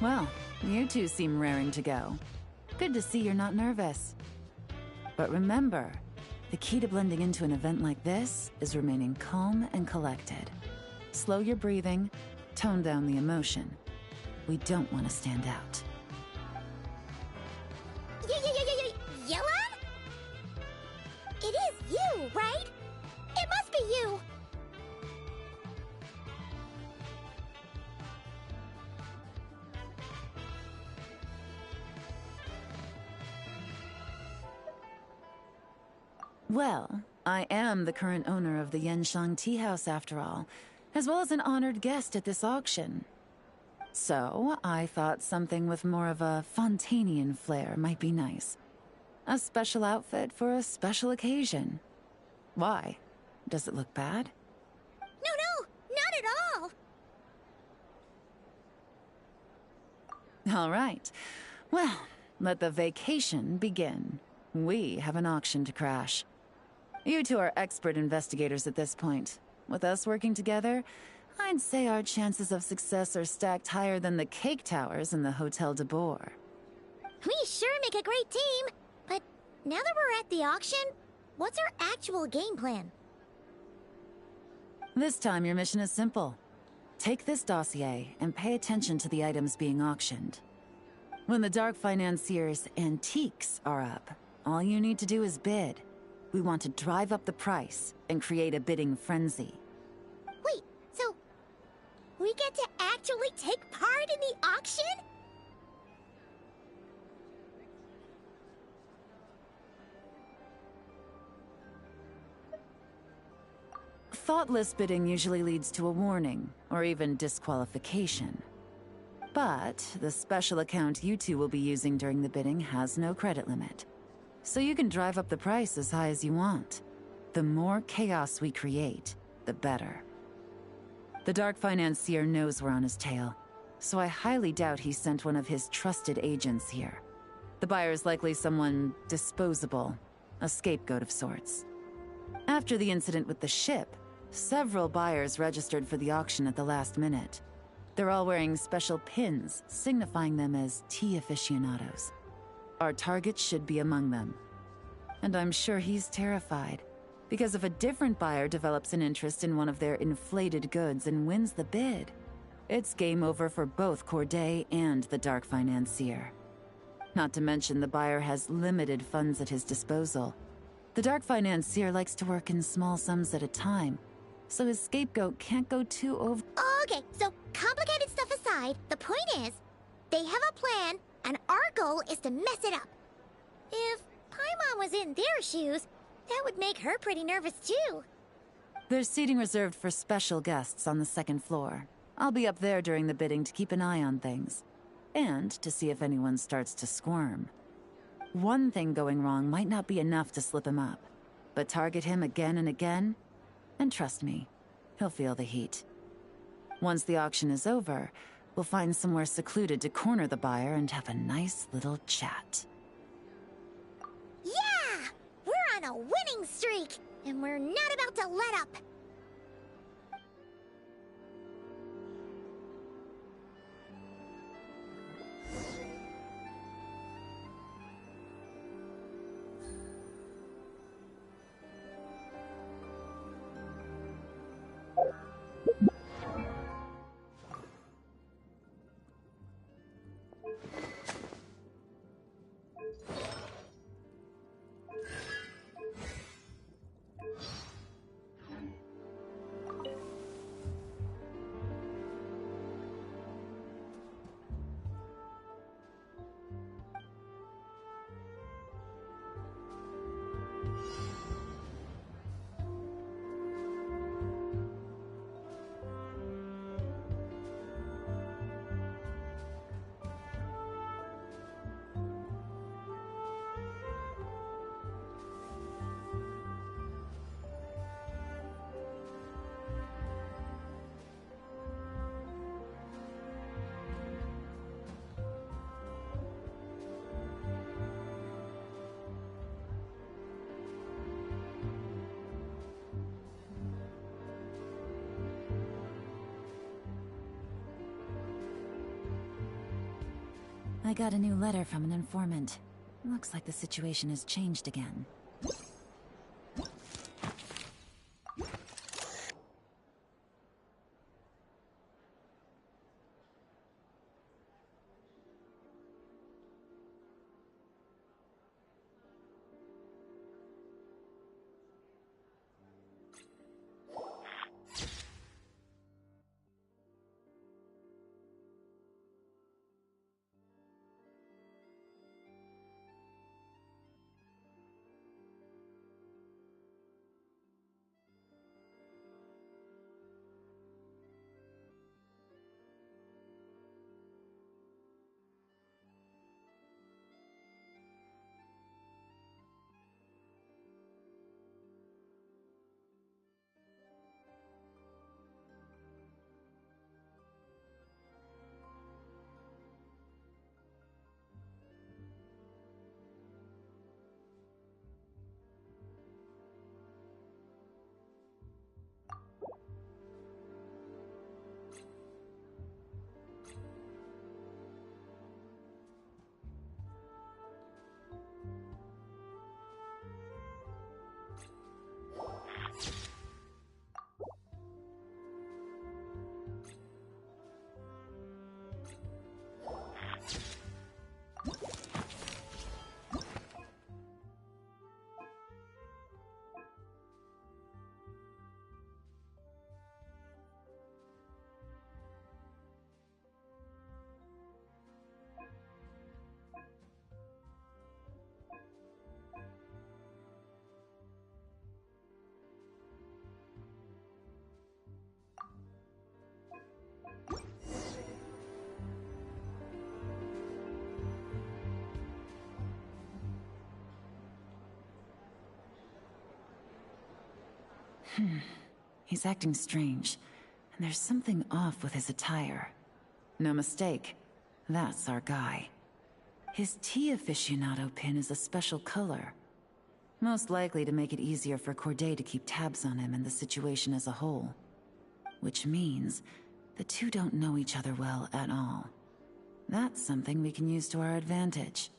Well, you two seem raring to go. Good to see you're not nervous. But remember, the key to blending into an event like this is remaining calm and collected. Slow your breathing, tone down the emotion. We don't want to stand out. Yelan? It is you, right? It must be you! Well, I am the current owner of the Genshin Tea House after all, as well as an honored guest at this auction. So, I thought something with more of a Fontainian flair might be nice. A special outfit for a special occasion. Why? Does it look bad? No, not at all! All right. Well, let the vacation begin. We have an auction to crash. You two are expert investigators at this point. With us working together, I'd say our chances of success are stacked higher than the cake towers in the Hotel de Boer. We sure make a great team! But now that we're at the auction, what's our actual game plan? This time your mission is simple. Take this dossier and pay attention to the items being auctioned. When the Dark Financier's antiques are up, all you need to do is bid. We want to drive up the price and create a bidding frenzy. Wait, so we get to actually take part in the auction? Thoughtless bidding usually leads to a warning, or even disqualification. But the special account you two will be using during the bidding has no credit limit. So you can drive up the price as high as you want. The more chaos we create, the better. The Dark Financier knows we're on his tail, so I highly doubt he sent one of his trusted agents here. The buyer's likely someone disposable, a scapegoat of sorts. After the incident with the ship, several buyers registered for the auction at the last minute. They're all wearing special pins, signifying them as tea aficionados. Our target should be among them. And I'm sure he's terrified, because if a different buyer develops an interest in one of their inflated goods and wins the bid, It's game over for both Corday and the Dark Financier. Not to mention the buyer has limited funds at his disposal. The Dark Financier likes to work in small sums at a time, so his scapegoat can't go too over. Okay, so complicated stuff aside, the point is, they have a plan, and our goal is to mess it up. If Paimon was in their shoes, that would make her pretty nervous too. There's seating reserved for special guests on the second floor. I'll be up there during the bidding to keep an eye on things, and to see if anyone starts to squirm. One thing going wrong might not be enough to slip him up, but target him again and again, and trust me, he'll feel the heat. Once the auction is over, we'll find somewhere secluded to corner the buyer and have a nice little chat. Yeah! We're on a winning streak, and we're not about to let up. I got a new letter from an informant. Looks like the situation has changed again. He's acting strange, and there's something off with his attire. No mistake, that's our guy. His tea aficionado pin is a special color. Most likely to make it easier for Corday to keep tabs on him and the situation as a whole. Which means the two don't know each other well at all. That's something we can use to our advantage.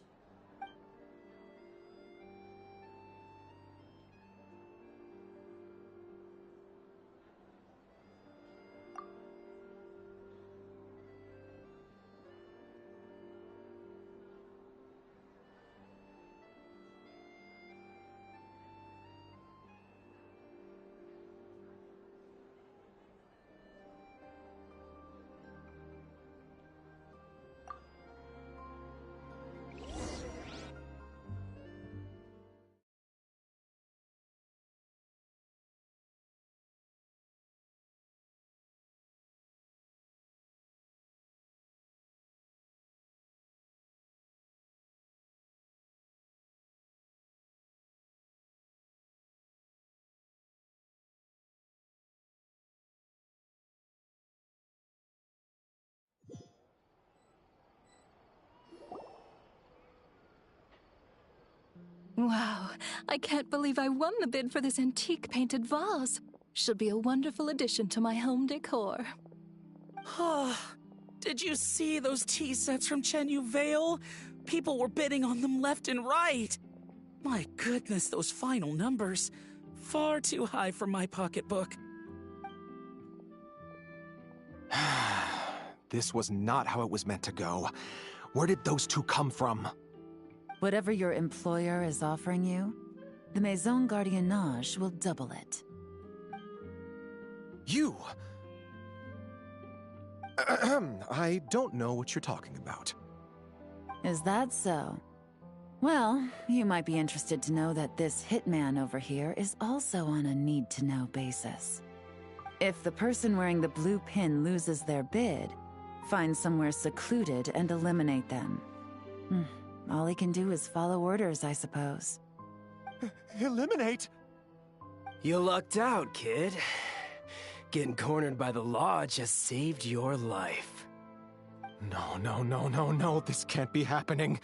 Wow, I can't believe I won the bid for this antique painted vase. Should be a wonderful addition to my home decor. Did you see those tea sets from Chenyu Vale? People were bidding on them left and right. My goodness, those final numbers. Far too high for my pocketbook. This was not how it was meant to go. Where did those two come from? Whatever your employer is offering you, the Maison Gardiennage will double it. You! I don't know what you're talking about. Is that so? Well, you might be interested to know that this hitman over here is also on a need-to-know basis. If the person wearing the blue pin loses their bid, find somewhere secluded and eliminate them. All he can do is follow orders, I suppose. Eliminate? You lucked out, kid. Getting cornered by the law just saved your life. No, this can't be happening.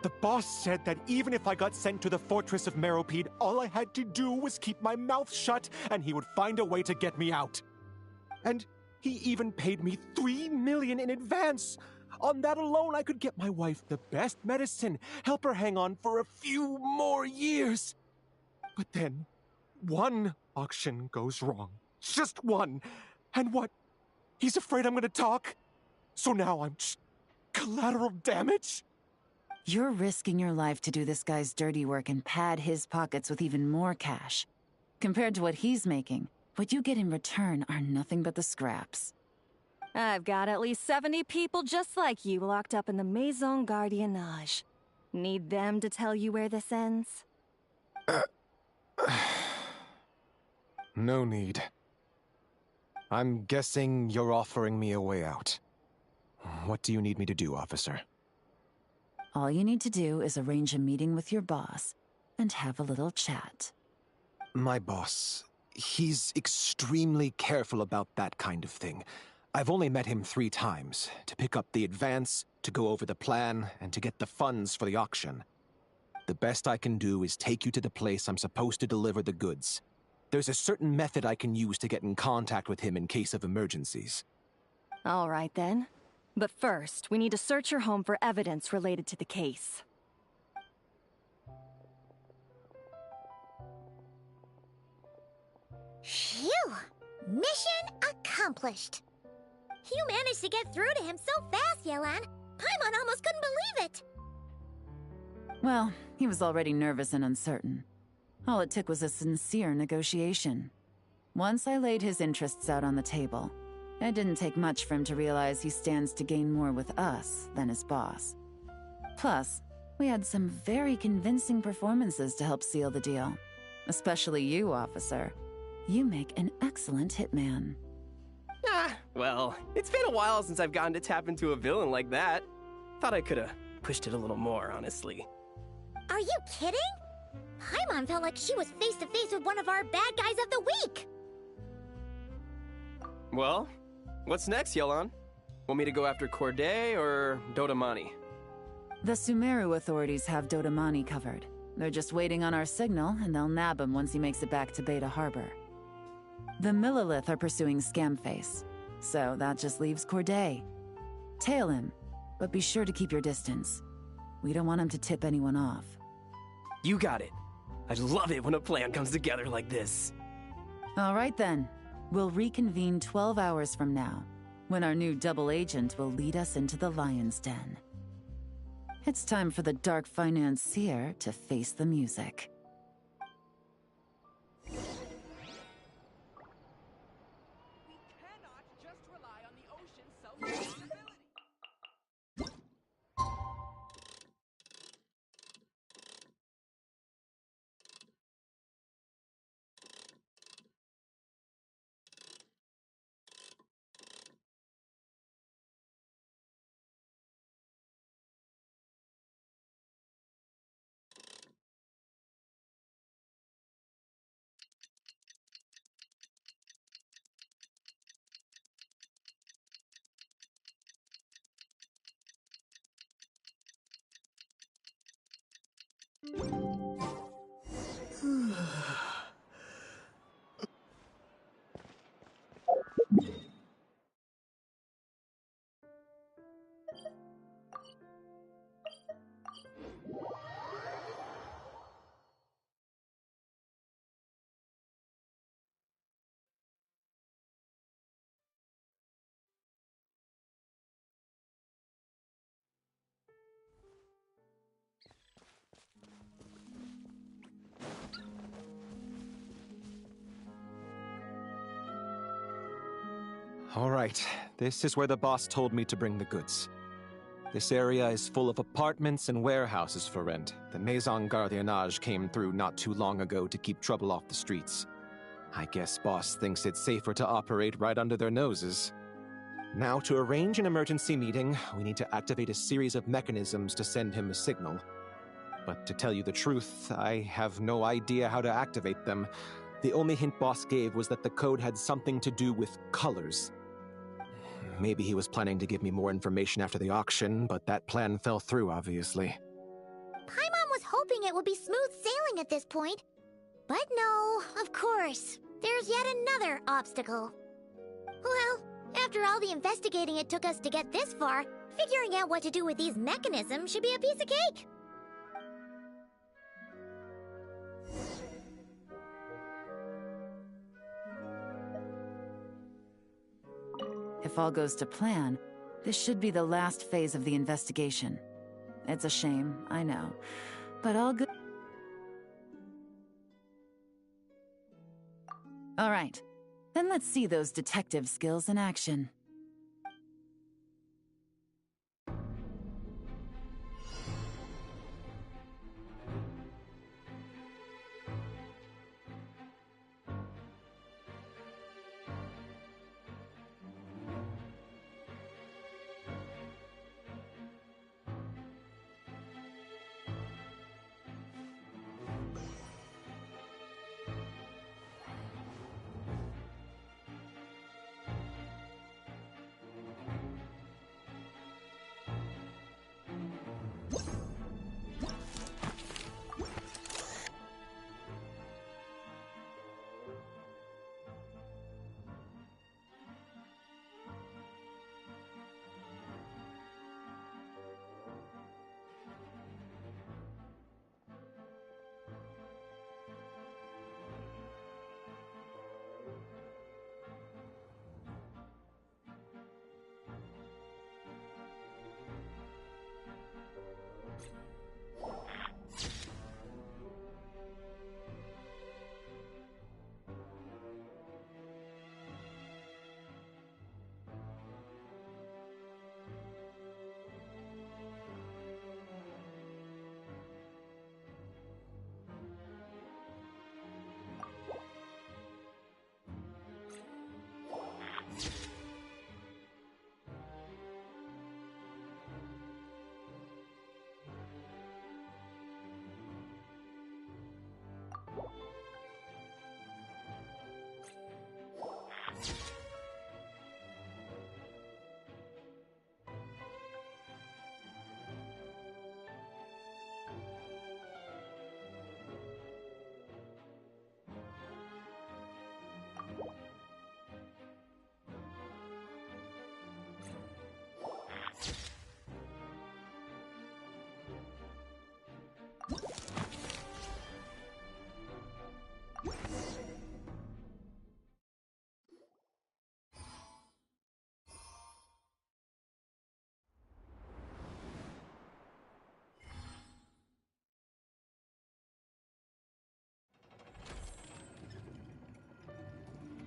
The boss said that even if I got sent to the Fortress of Meropide, all I had to do was keep my mouth shut, and he would find a way to get me out. And he even paid me $3 million in advance. On that alone, I could get my wife the best medicine, help her hang on for a few more years. But then, one auction goes wrong. Just one. And what? He's afraid I'm gonna talk? So now I'm just collateral damage? You're risking your life to do this guy's dirty work and pad his pockets with even more cash. Compared to what he's making, what you get in return are nothing but the scraps. I've got at least 70 people just like you locked up in the Maison Gardiennage. Need them to tell you where this ends? No need. I'm guessing you're offering me a way out. What do you need me to do, officer? All you need to do is arrange a meeting with your boss and have a little chat. My boss, he's extremely careful about that kind of thing. I've only met him 3 times, to pick up the advance, to go over the plan, and to get the funds for the auction. The best I can do is take you to the place I'm supposed to deliver the goods. There's a certain method I can use to get in contact with him in case of emergencies. All right then. But first, we need to search your home for evidence related to the case. Phew! Mission accomplished. You managed to get through to him so fast, Yelan. Paimon almost couldn't believe it. Well, he was already nervous and uncertain. All it took was a sincere negotiation. Once I laid his interests out on the table, it didn't take much for him to realize he stands to gain more with us than his boss. Plus, we had some very convincing performances to help seal the deal. Especially you, officer. You make an excellent hitman. Well, it's been a while since I've gotten to tap into a villain like that. Thought I could've pushed it a little more, honestly. Are you kidding? Paimon felt like she was face to face with one of our bad guys of the week. Well, what's next, Yelan? Want me to go after Corday or Dodamani? The Sumeru authorities have Dodamani covered. They're just waiting on our signal, and they'll nab him once he makes it back to Beta Harbor. The Millilith are pursuing Scamface, so that just leaves Corday. Tail him, but be sure to keep your distance. We don't want him to tip anyone off. You got it. I love it when a plan comes together like this. All right then. We'll reconvene 12 hours from now, when our new double agent will lead us into the Lion's Den. It's time for the dark financier to face the music. All right, this is where the boss told me to bring the goods. This area is full of apartments and warehouses for rent. The Maison Gardiennage came through not too long ago to keep trouble off the streets. I guess boss thinks it's safer to operate right under their noses. Now, to arrange an emergency meeting, we need to activate a series of mechanisms to send him a signal. But to tell you the truth, I have no idea how to activate them. The only hint boss gave was that the code had something to do with colors. Maybe he was planning to give me more information after the auction, but that plan fell through, obviously. Paimon was hoping it would be smooth sailing at this point. But no, of course. There's yet another obstacle. Well, after all the investigating it took us to get this far, figuring out what to do with these mechanisms should be a piece of cake. If all goes to plan, this should be the last phase of the investigation. It's a shame, I know, but all good. All right, then let's see those detective skills in action.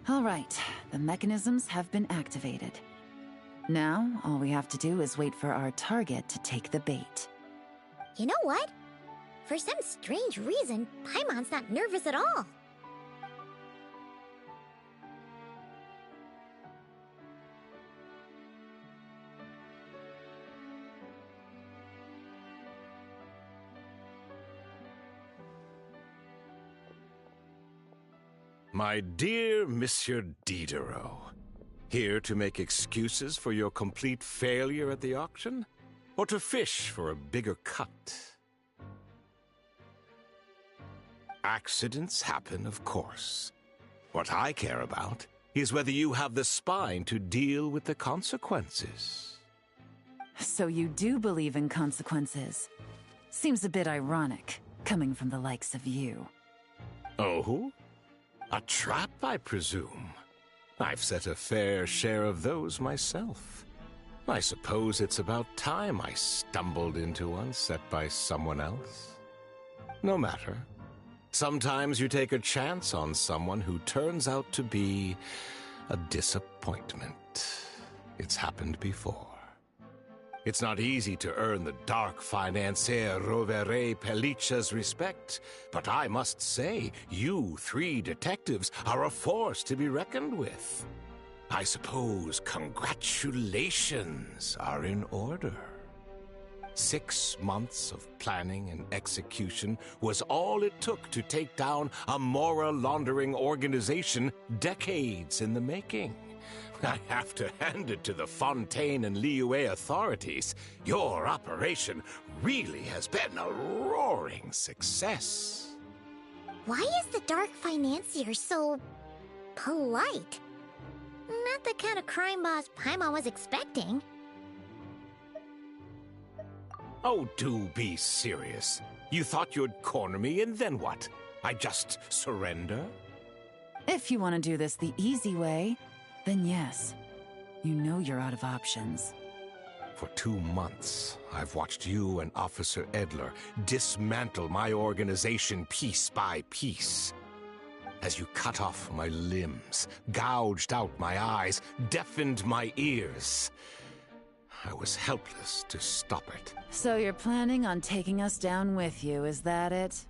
All right, the mechanisms have been activated. Now, all we have to do is wait for our target to take the bait. You know what? For some strange reason, Paimon's not nervous at all. My dear Monsieur Diderot, here to make excuses for your complete failure at the auction? Or to fish for a bigger cut? Accidents happen, of course. What I care about is whether you have the spine to deal with the consequences. So you do believe in consequences. Seems a bit ironic, coming from the likes of you. Oh? A trap, I presume? I've set a fair share of those myself. I suppose it's about time I stumbled into one set by someone else. No matter. Sometimes you take a chance on someone who turns out to be a disappointment. It's happened before. It's not easy to earn the dark financier Rovere Pelliccia's respect, but I must say, you three detectives are a force to be reckoned with. I suppose congratulations are in order. 6 months of planning and execution was all it took to take down a moral laundering organization decades in the making. I have to hand it to the Fontaine and Liyue authorities. Your operation really has been a roaring success. Why is the Dark Financier so polite? Not the kind of crime boss Paimon was expecting. Oh, do be serious. You thought you'd corner me, and then what? I just surrender? If you want to do this the easy way, then yes. You know you're out of options. For 2 months, I've watched you and Officer Edler dismantle my organization piece by piece. As you cut off my limbs, gouged out my eyes, deafened my ears, I was helpless to stop it. So you're planning on taking us down with you, is that it?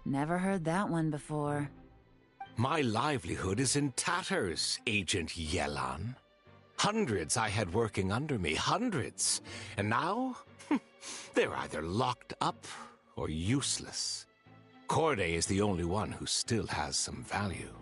Never heard that one before. My livelihood is in tatters, Agent Yelan. Hundreds I had working under me, hundreds. And now, they're either locked up or useless. Corday is the only one who still has some value.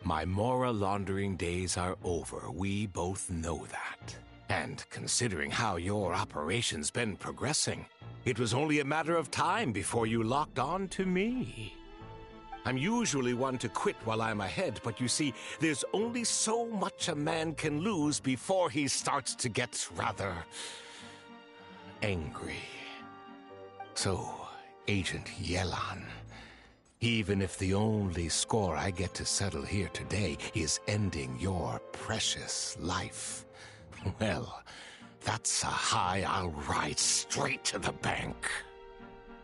My moral laundering days are over, we both know that. And considering how your operation's been progressing, it was only a matter of time before you locked on to me. I'm usually one to quit while I'm ahead, but you see, there's only so much a man can lose before he starts to get rather angry. So, Agent Yelan, even if the only score I get to settle here today is ending your precious life, well, that's a high I'll ride straight to the bank.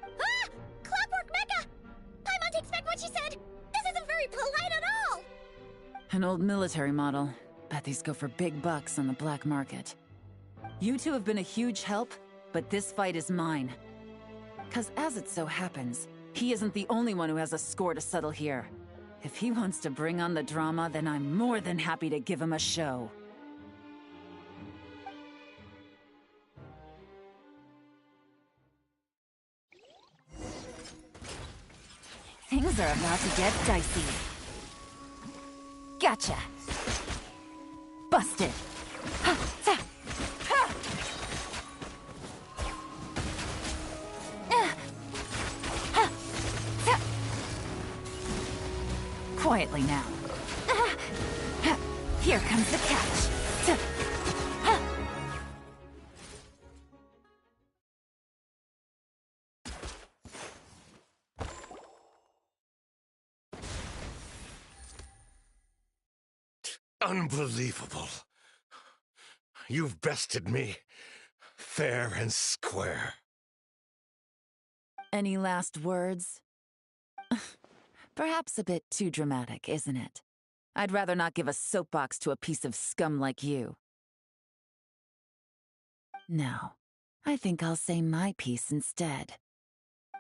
Ah! Clockwork Mecha! Paimon takes back what she said! This isn't very polite at all! An old military model. Bet these go for big bucks on the black market. You two have been a huge help, but this fight is mine. 'Cause as it so happens, he isn't the only one who has a score to settle here. If he wants to bring on the drama, then I'm more than happy to give him a show. Things are about to get dicey. Gotcha! Busted! Quietly now. Here comes the catch. Unbelievable. You've bested me, fair and square. Any last words? Perhaps a bit too dramatic, isn't it? I'd rather not give a soapbox to a piece of scum like you. No, I think I'll say my piece instead.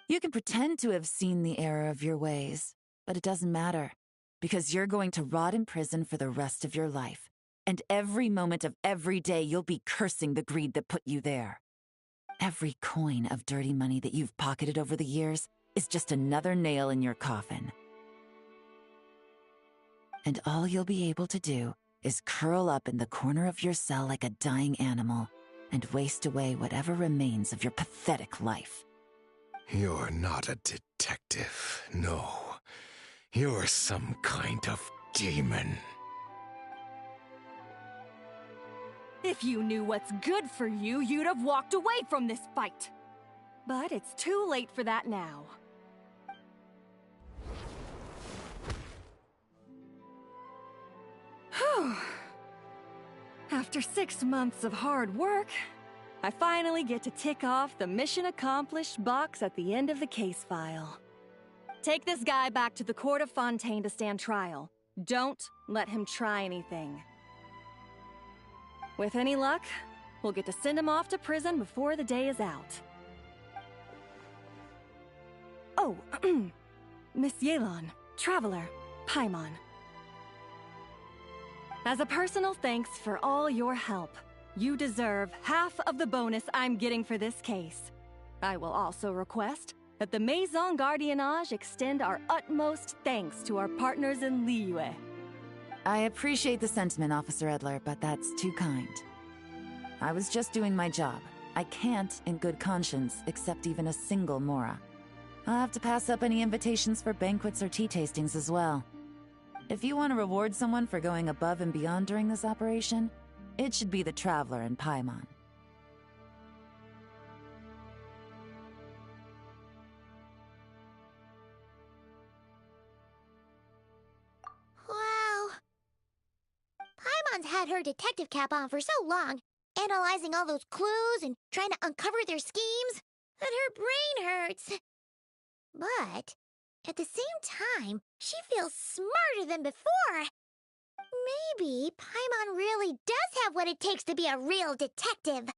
You can pretend to have seen the error of your ways, but it doesn't matter, because you're going to rot in prison for the rest of your life, and every moment of every day you'll be cursing the greed that put you there. Every coin of dirty money that you've pocketed over the years is just another nail in your coffin. And all you'll be able to do is curl up in the corner of your cell like a dying animal and waste away whatever remains of your pathetic life. You're not a detective, no. You're some kind of demon. If you knew what's good for you, you'd have walked away from this fight. But it's too late for that now. Whew. After 6 months of hard work, I finally get to tick off the mission accomplished box at the end of the case file. Take this guy back to the court of Fontaine to stand trial. Don't let him try anything. With any luck, we'll get to send him off to prison before the day is out. Oh, Miss Yelan, Traveler, Paimon. As a personal thanks for all your help, you deserve half of the bonus I'm getting for this case. I will also request that the Maison Gardiennage extend our utmost thanks to our partners in Liyue. I appreciate the sentiment, Officer Edler, but that's too kind. I was just doing my job. I can't, in good conscience, accept even a single Mora. I'll have to pass up any invitations for banquets or tea tastings as well. If you want to reward someone for going above and beyond during this operation, it should be the Traveler and Paimon. Wow. Paimon's had her detective cap on for so long, analyzing all those clues and trying to uncover their schemes, that her brain hurts. But at the same time, she feels smarter than before. Maybe Paimon really does have what it takes to be a real detective.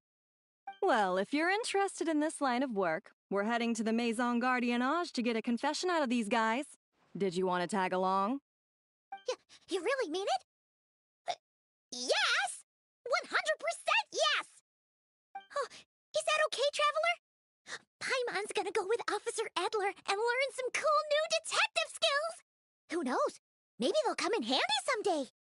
Well, if you're interested in this line of work, we're heading to the Maison Gardiennage to get a confession out of these guys. Did you want to tag along? You really mean it? Yes! 100% yes! Oh, is that okay, Traveler? Paimon's gonna go with Officer Edler and learn some cool new detective skills! Who knows? Maybe they'll come in handy someday.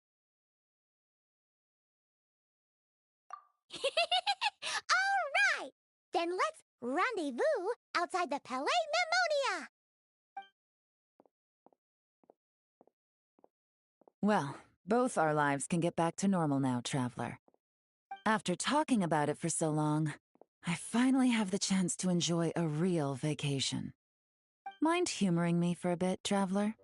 All right! Then let's rendezvous outside the Palais Memonia! Well, both our lives can get back to normal now, Traveler. After talking about it for so long, I finally have the chance to enjoy a real vacation. Mind humoring me for a bit, Traveler?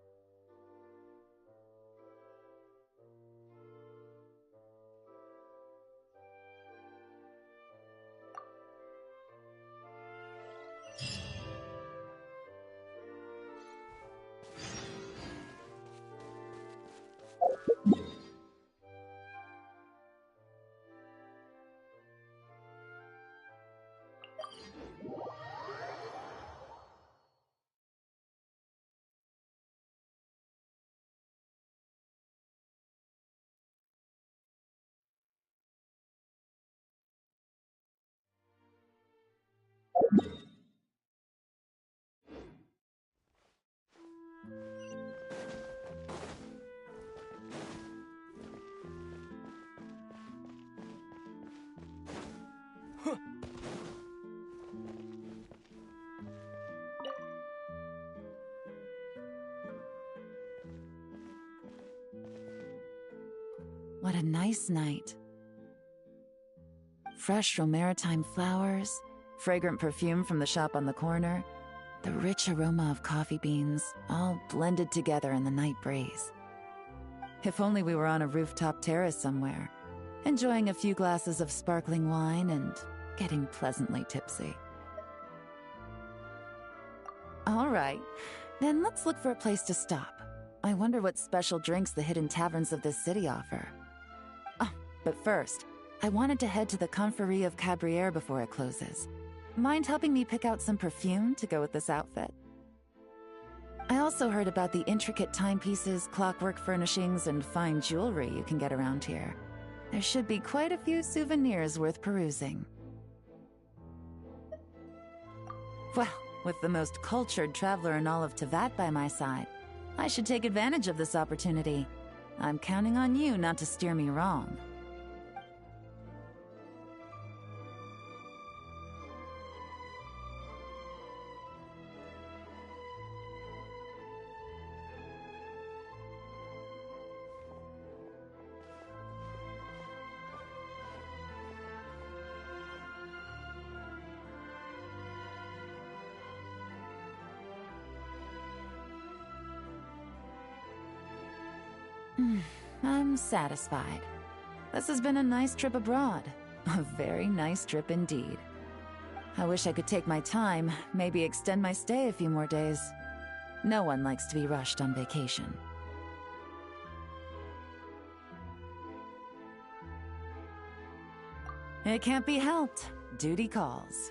What a nice night. Fresh maritime flowers, fragrant perfume from the shop on the corner, the rich aroma of coffee beans, all blended together in the night breeze. If only we were on a rooftop terrace somewhere, enjoying a few glasses of sparkling wine and getting pleasantly tipsy. All right, then let's look for a place to stop. I wonder what special drinks the hidden taverns of this city offer. Oh, but first, I wanted to head to the Confrérie of Cabrières before it closes. Mind helping me pick out some perfume to go with this outfit? I also heard about the intricate timepieces, clockwork furnishings, and fine jewelry you can get around here. There should be quite a few souvenirs worth perusing. Well, with the most cultured traveler in all of Tevat by my side, I should take advantage of this opportunity. I'm counting on you not to steer me wrong. I'm satisfied. This has been a nice trip abroad. A very nice trip indeed. I wish I could take my time, maybe extend my stay a few more days. No one likes to be rushed on vacation. It can't be helped. Duty calls.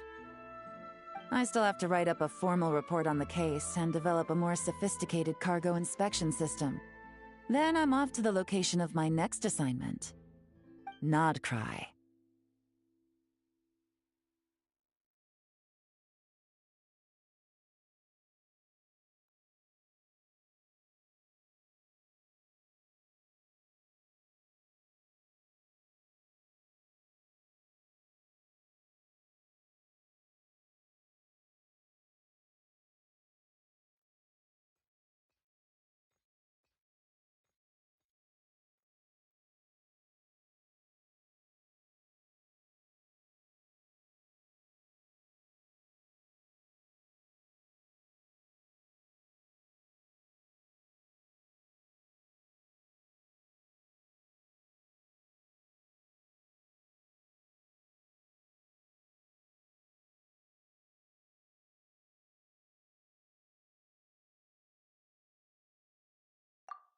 I still have to write up a formal report on the case and develop a more sophisticated cargo inspection system. Then I'm off to the location of my next assignment. Nodcry.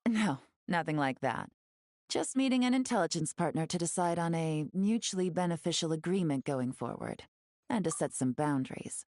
No, nothing like that. Just meeting an intelligence partner to decide on a mutually beneficial agreement going forward, and to set some boundaries.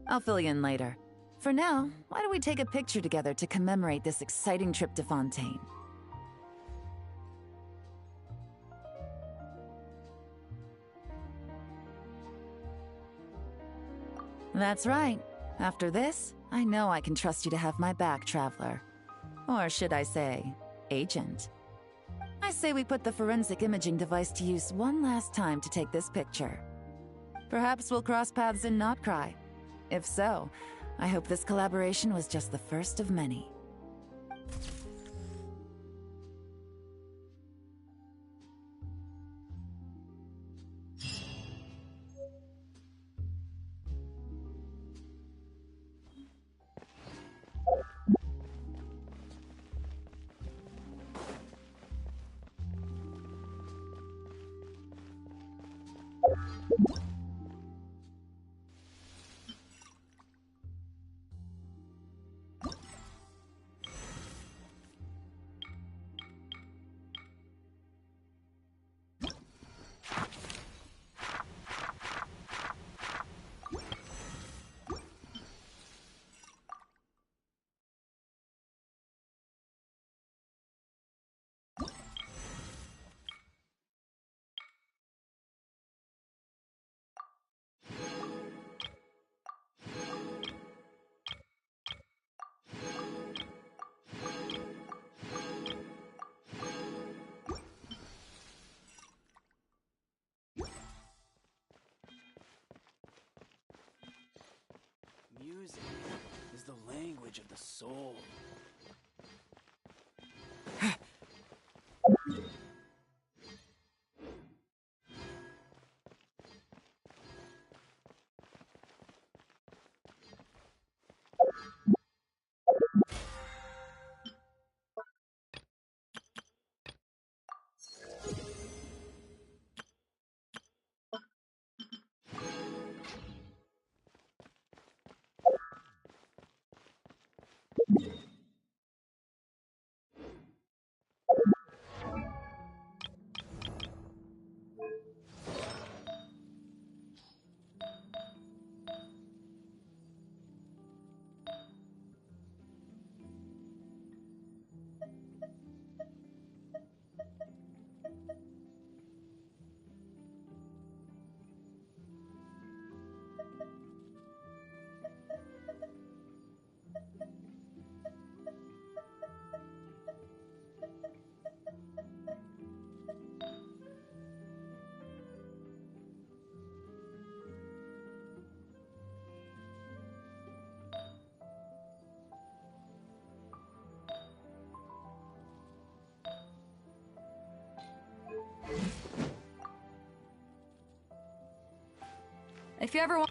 I'll fill you in later. For now, why don't we take a picture together to commemorate this exciting trip to Fontaine? That's right. After this, I know I can trust you to have my back, Traveler. Or should I say, Agent. I say we put the forensic imaging device to use one last time to take this picture. Perhaps we'll cross paths in Notcry. If so, I hope this collaboration was just the first of many. Music is the language of the soul. If you ever want...